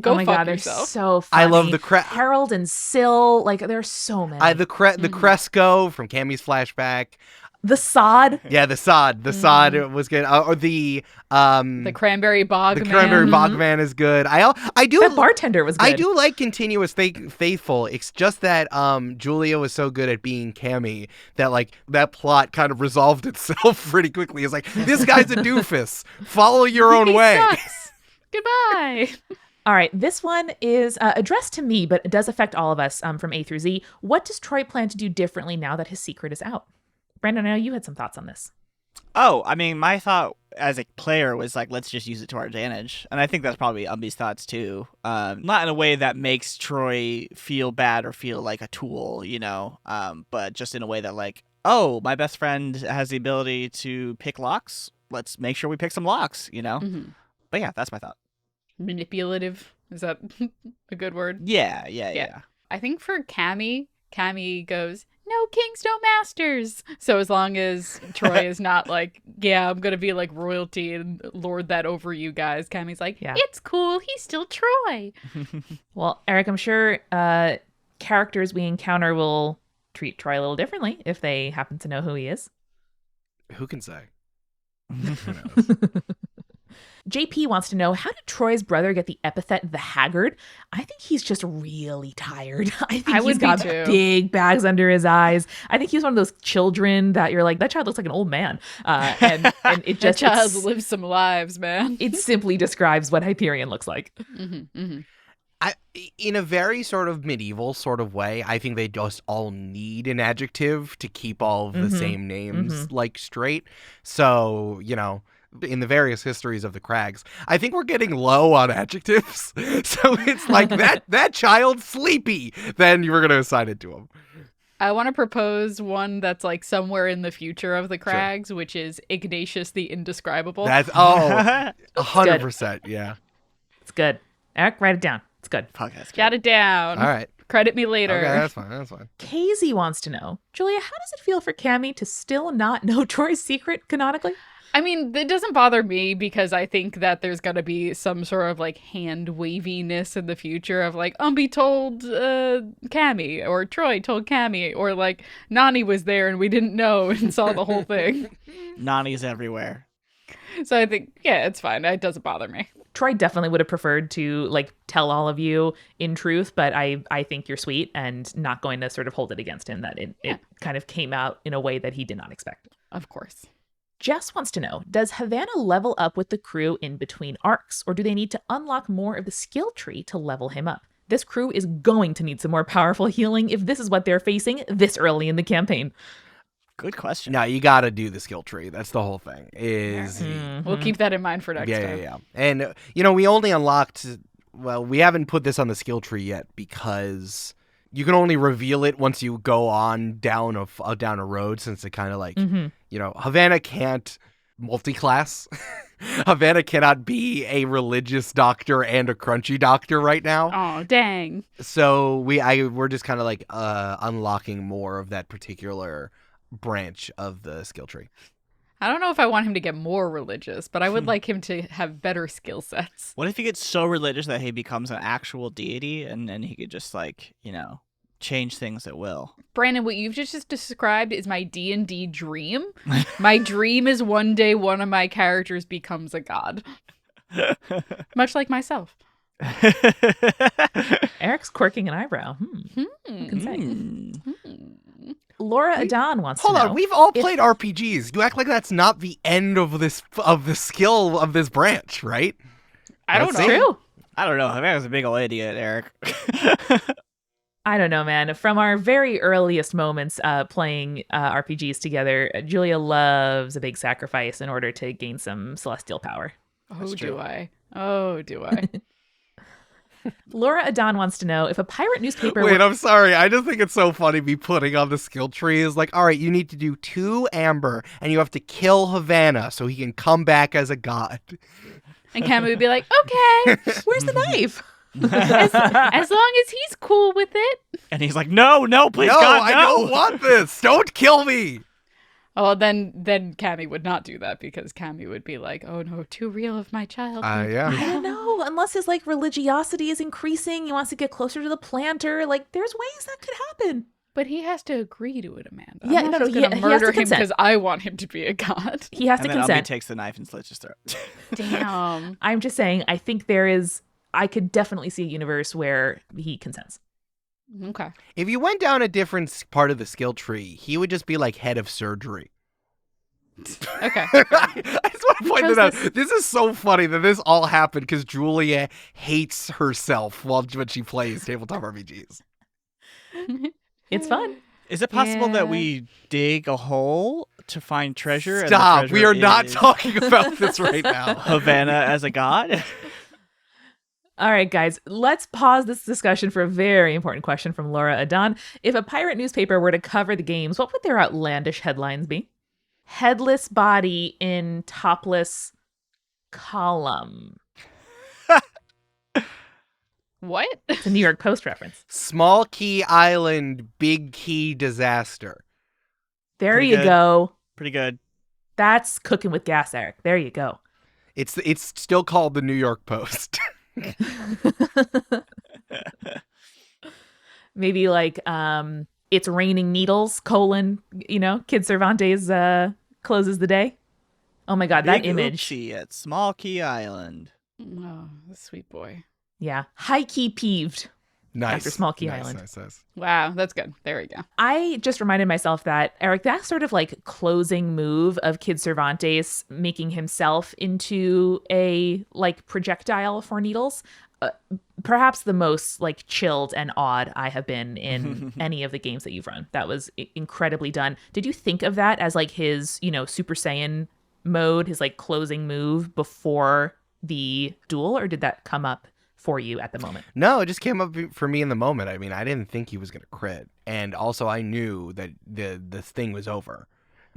Go oh my fuck god, they're yourself. so funny. I love the Harold and Syl. Like, there's so many. the Cresco from Cammy's flashback. The Sod. Yeah, the Sod. The Sod was good. Or the Cranberry Bog the Man. Cranberry Bogman is good. I do. That bartender was good. I do like continuous faithful. It's just that Julia was so good at being Cammy that like that plot kind of resolved itself pretty quickly. It's like, this guy's a doofus. Follow your own He way. sucks. Goodbye. All right, this one is addressed to me, but it does affect all of us from A through Z. What does Troy plan to do differently now that his secret is out? Brandon, I know you had some thoughts on this. Oh, I mean, my thought as a player was like, let's just use it to our advantage. And I think that's probably Umbi's thoughts too. Not in a way that makes Troy feel bad or feel like a tool, you know, but just in a way that like, oh, my best friend has the ability to pick locks. Let's make sure we pick some locks, you know? Mm-hmm. But yeah, that's my thought. Manipulative. Is that a good word? Yeah. I think for Cammy goes, no kings, no masters. So as long as Troy is not like, yeah, I'm going to be like royalty and lord that over you guys. Cammy's like, Yeah. It's cool. He's still Troy. Well, Eric, I'm sure characters we encounter will treat Troy a little differently if they happen to know who he is. Who can say? JP wants to know, how did Troy's brother get the epithet the Haggard? I think he's just really tired. I think he's got big bags under his eyes. I think he's one of those children that you're like, that child looks like an old man. And it just that child lives some lives, man. It simply describes what Hyperion looks like. Mm-hmm, mm-hmm. In a very sort of medieval sort of way, I think they just all need an adjective to keep all of the same names like straight. So, you know, in the various histories of the Crags, I think we're getting low on adjectives. So it's like that child's sleepy. Then you were going to assign it to him. I want to propose one that's like somewhere in the future of the Crags, which is Ignatius the Indescribable. That's 100%. Yeah, it's good. Eric, write it down. It's good. Jot it down. All right. Credit me later. Okay, that's fine. Casey wants to know, Julia, how does it feel for Cammy to still not know Troy's secret canonically? I mean, it doesn't bother me because I think that there's going to be some sort of like hand waviness in the future of like Umbi told Cammy, or Troy told Cammy, or like Nani was there and we didn't know and saw the whole thing. Nani's everywhere. So I think, yeah, it's fine. It doesn't bother me. Troy definitely would have preferred to like tell all of you in truth, but I think you're sweet and not going to sort of hold it against him that it kind of came out in a way that he did not expect. Of course. Jess wants to know, does Havana level up with the crew in between arcs, or do they need to unlock more of the skill tree to level him up? This crew is going to need some more powerful healing if this is what they're facing this early in the campaign. Good question. No, you got to do the skill tree. That's the whole thing. We'll keep that in mind for next time. Yeah. And, you know, we only unlocked, well, we haven't put this on the skill tree yet because you can only reveal it once you go on down a road, since it kind of like, you know, Havana can't multi-class. Havana cannot be a religious doctor and a crunchy doctor right now. Oh, dang. So we're just kind of like unlocking more of that particular branch of the skill tree. I don't know if I want him to get more religious, but I would like him to have better skill sets. What if he gets so religious that he becomes an actual deity and he could just like, you know, change things at will? Brandon, what you've just described is my D&D dream. My dream is one day one of my characters becomes a god. Much like myself. Eric's quirking an eyebrow. Who can say? Laura Adan wants to know. Hold on, we've all played RPGs. You act like that's not the end of the skill of this branch, right? I don't know. True. I don't know. I was a big old idiot, Eric. I don't know, man. From our very earliest moments playing RPGs together, Julia loves a big sacrifice in order to gain some celestial power. Oh, do I? Oh, do I? Laura Adan wants to know, if a pirate newspaper... Wait, I'm sorry. I just think it's so funny me putting on the skill tree is like, all right, you need to do 2 amber and you have to kill Havana so he can come back as a god. And Cammy would be like, okay, Where's the knife? as long as he's cool with it. And he's like, no, please, No, God, I no. don't want this. Don't kill me. Oh, then Cammy would not do that because Cammy would be like, oh no, too real of my childhood. Yeah. I don't know. Unless his like religiosity is increasing, he wants to get closer to the planter. Like, there's ways that could happen. But he has to agree to it, Amanda. Yeah, I'm not no, just he gonna has to murder him consent. because I want him to be a god. He has And to then Umbi consent. takes the knife and slits his throat. Damn. I'm just saying, I think I could definitely see a universe where he consents. Okay. If you went down a different part of the skill tree, he would just be like head of surgery. Okay. I just want to point chose it out. this- This is so funny that this all happened because Julia hates herself when she plays tabletop RPGs. It's fun. Is it possible Yeah. that we dig a hole to find treasure? and the Stop. treasure We are not is talking about this right now. Havana as a god? All right, guys, let's pause this discussion for a very important question from Laura Adan. If a pirate newspaper were to cover the games, what would their outlandish headlines be? Headless body in topless column. What? It's a New York Post reference. Small Key Island, big key disaster. There Pretty you good. go. Pretty good. That's cooking with gas, Eric. There you go. It's still called the New York Post. Maybe like it's raining needles, Kid Cervantes closes the day. Oh my god, that Big image. oopsie at Small Key Island. Oh, sweet boy. Yeah. High key peeved. Nice. After Small Key nice, Island. Nice. Wow, that's good. There we go. I just reminded myself that, Eric, that sort of like closing move of Kid Cervantes making himself into a like projectile for needles, perhaps the most like chilled and awed I have been in any of the games that you've run. That was incredibly done. Did you think of that as like his, Super Saiyan mode, his like closing move before the duel, or did that come up for you at the moment? No, it just came up for me in the moment. I mean, I didn't think he was going to crit. And also I knew that this thing was over.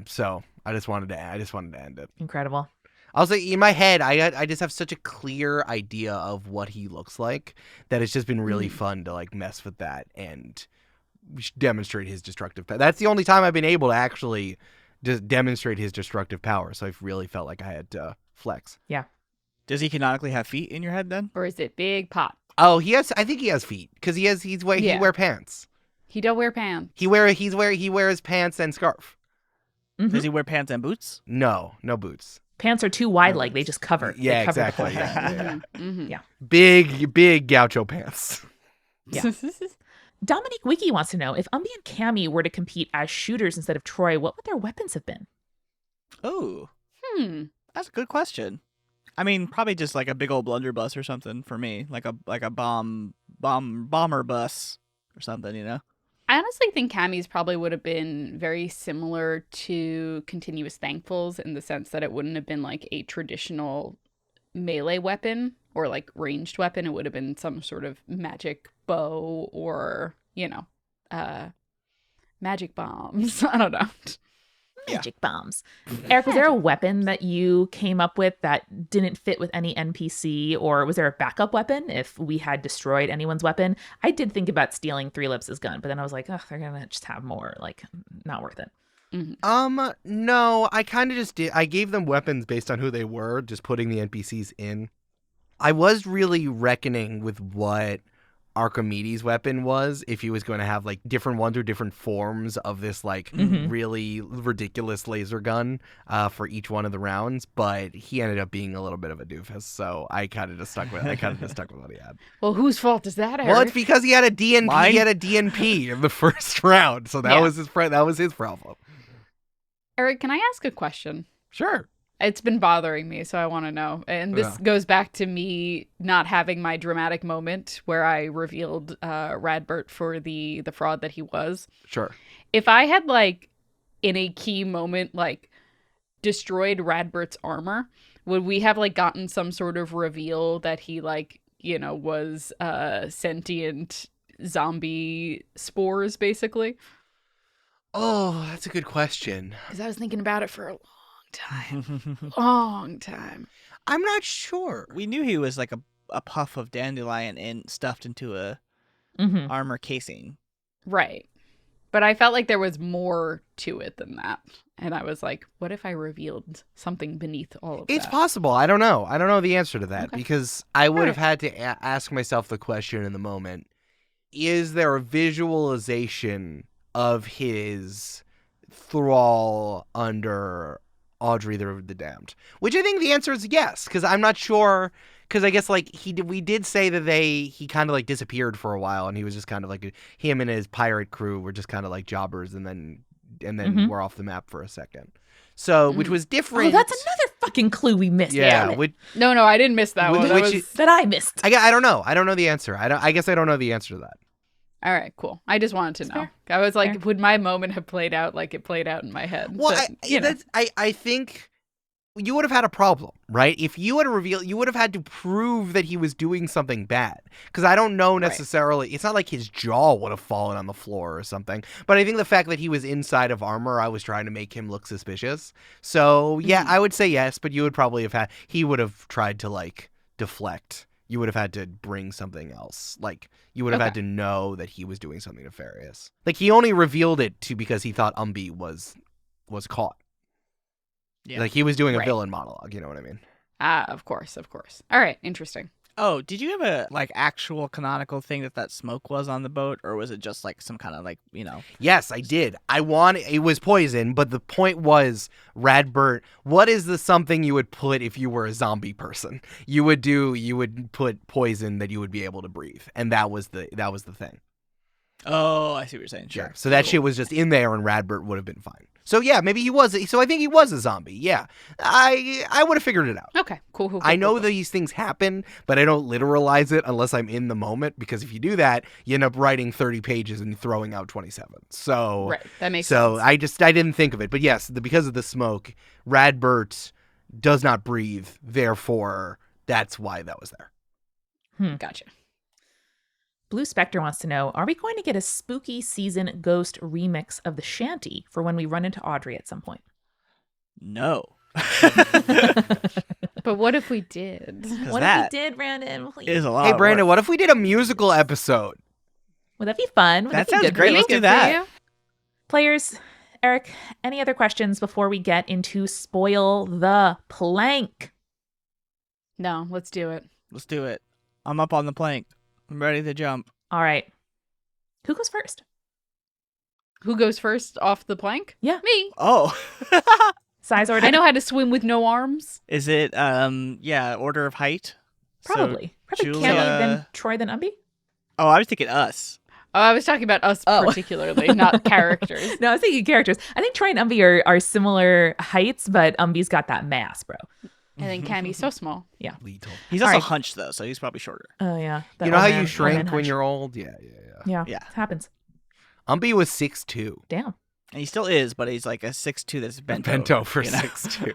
So I just wanted to end it. Incredible. I was like, in my head, I just have such a clear idea of what he looks like that it's just been really fun to like mess with that and demonstrate his destructive power. That's the only time I've been able to actually just demonstrate his destructive power. So I've really felt like I had to flex. Yeah. Does he canonically have feet in your head then? Or is it big pot? Oh, I think he has feet because he wear pants. He don't wear pants. He wears pants and scarf. Mhm. Does he wear pants and boots? No boots. Pants are too wide, like they just cover. Yeah, they cover the exactly. whole head. Yeah. Mhm. Yeah. Big gaucho pants. Yeah. Dominique Wiki wants to know, if Umbi and Cammy were to compete as shooters instead of Troy, what would their weapons have been? Oh, Hmm. that's a good question. I mean, probably just like a big old blunderbuss or something for me, like a bomber bus or something, I honestly think Cammy's probably would have been very similar to Continuous Thankful's in the sense that it wouldn't have been like a traditional melee weapon or like ranged weapon. It would have been some sort of magic bow or, magic bombs. I don't know. Magic bombs. Eric, was there a weapon that you came up with that didn't fit with any NPC, or was there a backup weapon if we had destroyed anyone's weapon? I did think about stealing Three Lips' gun, but then I was like, oh, they're gonna just have more. Like, not worth it. No, I kind of just did. I gave them weapons based on who they were, just putting the NPCs in. I was really reckoning with what Archimedes' weapon was, if he was going to have like different ones or different forms of this like really ridiculous laser gun for each one of the rounds, but he ended up being a little bit of a doofus, so I kind of just stuck with what he had. Well, whose fault is that, Eric? Well, it's because he had a DNP. Mine? He had a DNP in the first round, so that Yeah. was his problem. Eric, can I ask a question? Sure. It's been bothering me, so I want to know. And this Yeah. goes back to me not having my dramatic moment where I revealed Radbert for the fraud that he was. Sure. If I had, like, in a key moment, like, destroyed Radbert's armor, would we have, like, gotten some sort of reveal that he, like, was sentient zombie spores, basically? Oh, that's a good question. Because I was thinking about it for a long Long time. I'm not sure. We knew he was like a puff of dandelion stuffed into a Mm-hmm. armor casing. Right. But I felt like there was more to it than that. And I was like, what if I revealed something beneath all of It's that? possible. I don't know. I don't know the answer to that Okay. because I would have Alright. had to ask myself the question in the moment. Is there a visualization of his thrall under Audrey the Damned? Which I think the answer is yes, because I'm not sure. Because I guess like we did say that he kind of like disappeared for a while, and he was just kind of like him and his pirate crew were just kind of like jobbers, and then Mhm. we're off the map for a second. So which was different. Oh, that's another fucking clue we missed. Yeah, Damn it. which No, I didn't miss that Which- one. That which was... That I missed. I don't know. I don't know the answer. I guess I don't know the answer to that. All right, cool. I just wanted to It's know. fair. I was like, Fair. would my moment have played out like it played out in my head? Well, But, you know. I think you would have had a problem, right? If you had revealed, you would have had to prove that he was doing something bad. Because I don't know necessarily. It's not like his jaw would have fallen on the floor or something. But I think the fact that he was inside of armor, I was trying to make him look suspicious. So yeah, I would say yes. But you would probably have had. He would have tried to like deflect. You would have had to bring something else. Like you would have had to know that he was doing something nefarious. Like he only revealed it because he thought Umbi was caught. Yeah. Like he was doing a Right. villain monologue, you know what I mean? Of course. All right, interesting. Oh, did you have a like actual canonical thing that smoke was on the boat, or was it just like some kind of like Yes, I did. It was poison, but the point was, Radbert, what is the something you would put if you were a zombie person? You would put poison that you would be able to breathe, and that was the thing. Oh, I see what you're saying. Sure. Yeah. So that Cool. shit was just in there, and Radbert would have been fine. So yeah, maybe he was. So I think he was a zombie. Yeah, I would have figured it out. Okay, cool. I know cool. these things happen, but I don't literalize it unless I'm in the moment, because if you do that, you end up writing 30 pages and throwing out 27. So Right, that makes so sense. I didn't think of it. But yes, because of the smoke, Radbert does not breathe. Therefore, that's why that was there. Gotcha. Blue Spectre wants to know, are we going to get a spooky season ghost remix of the shanty for when we run into Audrey at some point? No. But what if we did? What if we did, Brandon? Please. Is a lot. Hey, of Brandon, work. what if we did a musical episode? Would that be fun? Would That be sounds good? great. Really? Let's do Good for that. you? Players, Eric, any other questions before we get into Spoil the Plank? No, let's do it. Let's do it. I'm up on the plank. I'm ready to jump. All right. Who goes first? Who goes first off the plank? Yeah. Me. Oh. Size order? I know how to swim with no arms. Is it order of height? So Probably. Probably Julia- Kelly, then Troy, then Umbi? Oh, I was thinking us. Oh, I was talking about us particularly, not characters. No, I was thinking characters. I think Troy and Umbi are similar heights, but Umbi's got that mass, bro. And then Cammy's so small. Lethal. He's All also right. hunched though, so he's probably shorter. Oh, yeah. That You know old how man- you old shrink man when hunch. you're old? Yeah. Yeah. Yeah. It happens. Umbi was 6'2". Damn. And he still is, but he's like a 6'2" that's bent Bento over, for you know? 6'2".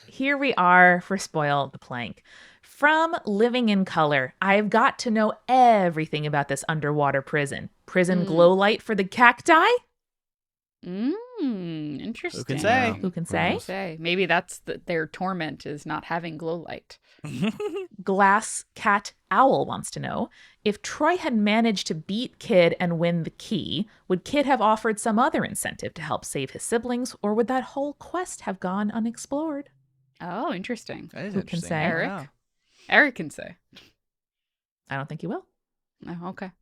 Here we are for Spoil the Plank. From Living in Color, I've got to know everything about this underwater prison. Prison glow light for the cacti? Interesting. Who can say? Who can say? Say maybe that's their torment is not having glow light. Glass Cat Owl wants to know, if Troy had managed to beat Kid and win the key, would Kid have offered some other incentive to help save his siblings, or would that whole quest have gone unexplored? Oh, interesting. That is Who can interesting. say? I don't Eric? know. Eric can say. I don't think he will. Oh, okay.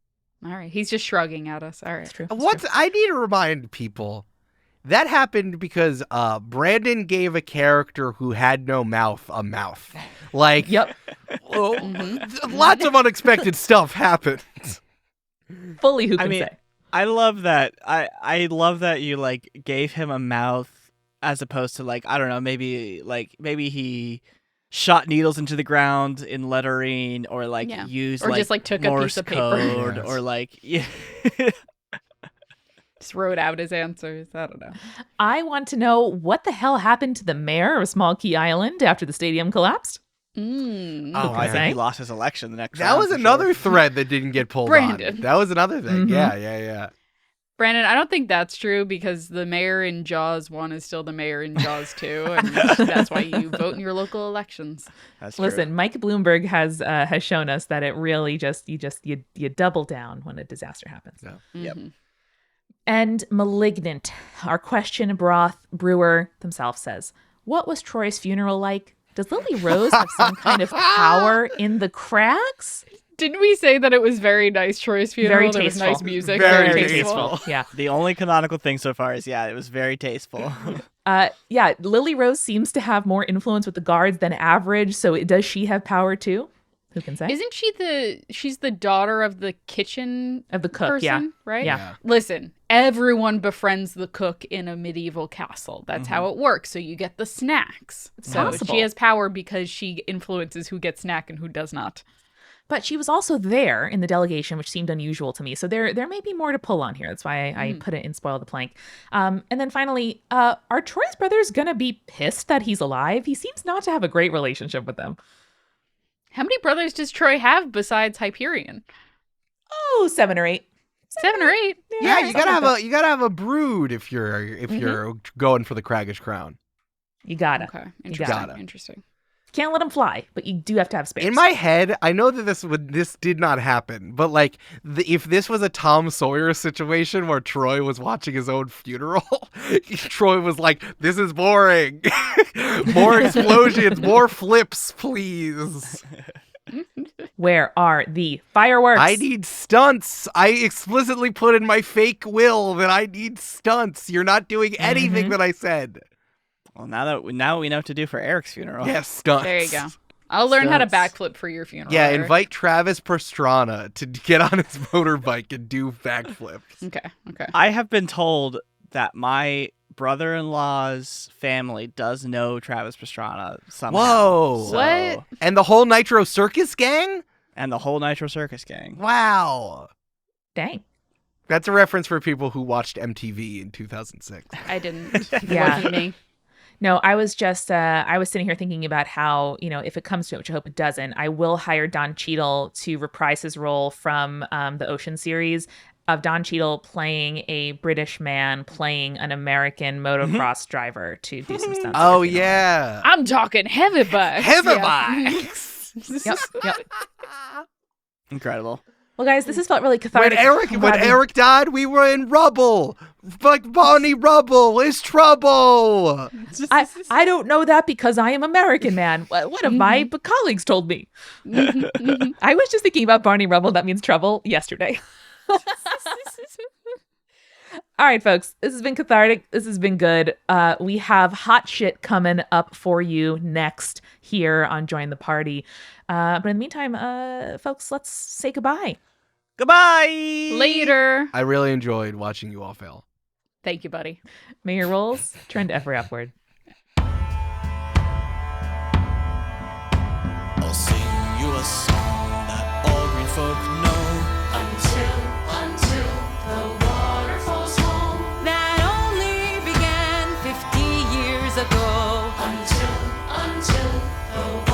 All right. He's just shrugging at us. All right. It's true. I need to remind people that happened because Brandon gave a character who had no mouth a mouth. Like, Yep. well, Mm-hmm. lots of unexpected stuff happened. Fully who can I mean, say. I love that. I love that you like gave him a mouth as opposed to like, I don't know, maybe he shot needles into the ground in lettering, or like Yeah. used Or like just, like, took a Morse piece of paper. code, Yes. or like yeah. Just wrote out his answers. I don't know. I want to know what the hell happened to the mayor of Small Key Island after the stadium collapsed? Oh, I think say? he lost his election the next That round was for another sure. thread that didn't get pulled Brandon. on. That was another thing. Mhm. Yeah. Brandon, I don't think that's true because the mayor in Jaws 1 is still the mayor in Jaws 2, and that's why you vote in your local elections. That's true. Listen, Mike Bloomberg has shown us that it really you double down when a disaster happens. Yeah. Yep. And Malignant, our question broth brewer themselves says, what was Troy's funeral like? Does Lily Rose have some kind of power in the cracks? Didn't we say that it was very nice Troy's funeral? Very There was tasteful. nice music. Very tasteful. Yeah. The only canonical thing so far is, it was very tasteful. Yeah, Lily Rose seems to have more influence with the guards than average, so does she have power too? Who can say? Isn't she's the daughter of the kitchen Of the cook, person, yeah. right? Yeah. Listen, everyone befriends the cook in a medieval castle. That's how it works. So you get the snacks. So possible. she has power because she influences who gets snack and who does not. But she was also there in the delegation, which seemed unusual to me. So there may be more to pull on here. That's why I put it in Spoil the Plank. And then finally, are Troy's brothers going to be pissed that he's alive? He seems not to have a great relationship with them. How many brothers does Troy have besides Hyperion? Oh, 7 or 8. 7 or 8. Yeah, you gotta have a brood if you're going for the Craggish crown. You gotta. Okay, You interesting. gotta. Interesting. Can't let him fly, but you do have to have space. In my head, I know that this did not happen, but like if this was a Tom Sawyer situation where Troy was watching his own funeral, Troy was like, "This is boring. More explosions, more flips, please. Where are the fireworks? I need stunts. I explicitly put in my fake will that I need stunts. You're not doing anything that I said." Well, now we know what to do for Eric's funeral. Yes, stunts. There you go. I'll learn how to Stunts. backflip for your funeral. Yeah, Eric. invite Travis Pastrana to get on his motorbike and do backflips. Okay. I have been told that my brother-in-law's family does know Travis Pastrana somehow. Whoa. So- What? And the whole Nitro Circus gang? And the whole Nitro Circus gang. Wow. Dang. That's a reference for people who watched MTV in 2006. I didn't. It Yeah. wasn't me. No, I was just, I was sitting here thinking about how, if it comes to it, which I hope it doesn't, I will hire Don Cheadle to reprise his role from the Ocean series of Don Cheadle playing a British man playing an American motocross driver to do some stunts. Oh, yeah. I'm talking heavy bikes. Heavy Yeah. bikes. Yep. Incredible. Well, guys, this has felt really cathartic. When Eric died, we were in rubble. Like Bonnie Rubble is trouble. I don't know that because I am American, man. What have my colleagues told me? I was just thinking about Barney Rubble. That means trouble yesterday. All right, folks, this has been cathartic. This has been good. We have hot shit coming up for you next here on Join the Party. But in the meantime, folks, let's say goodbye. Goodbye! Later. I really enjoyed watching you all fail. Thank you, buddy. May your rolls trend ever upward. I'll sing you a song that all green folk know. Until the waterfalls home. That only began 50 years ago. Until the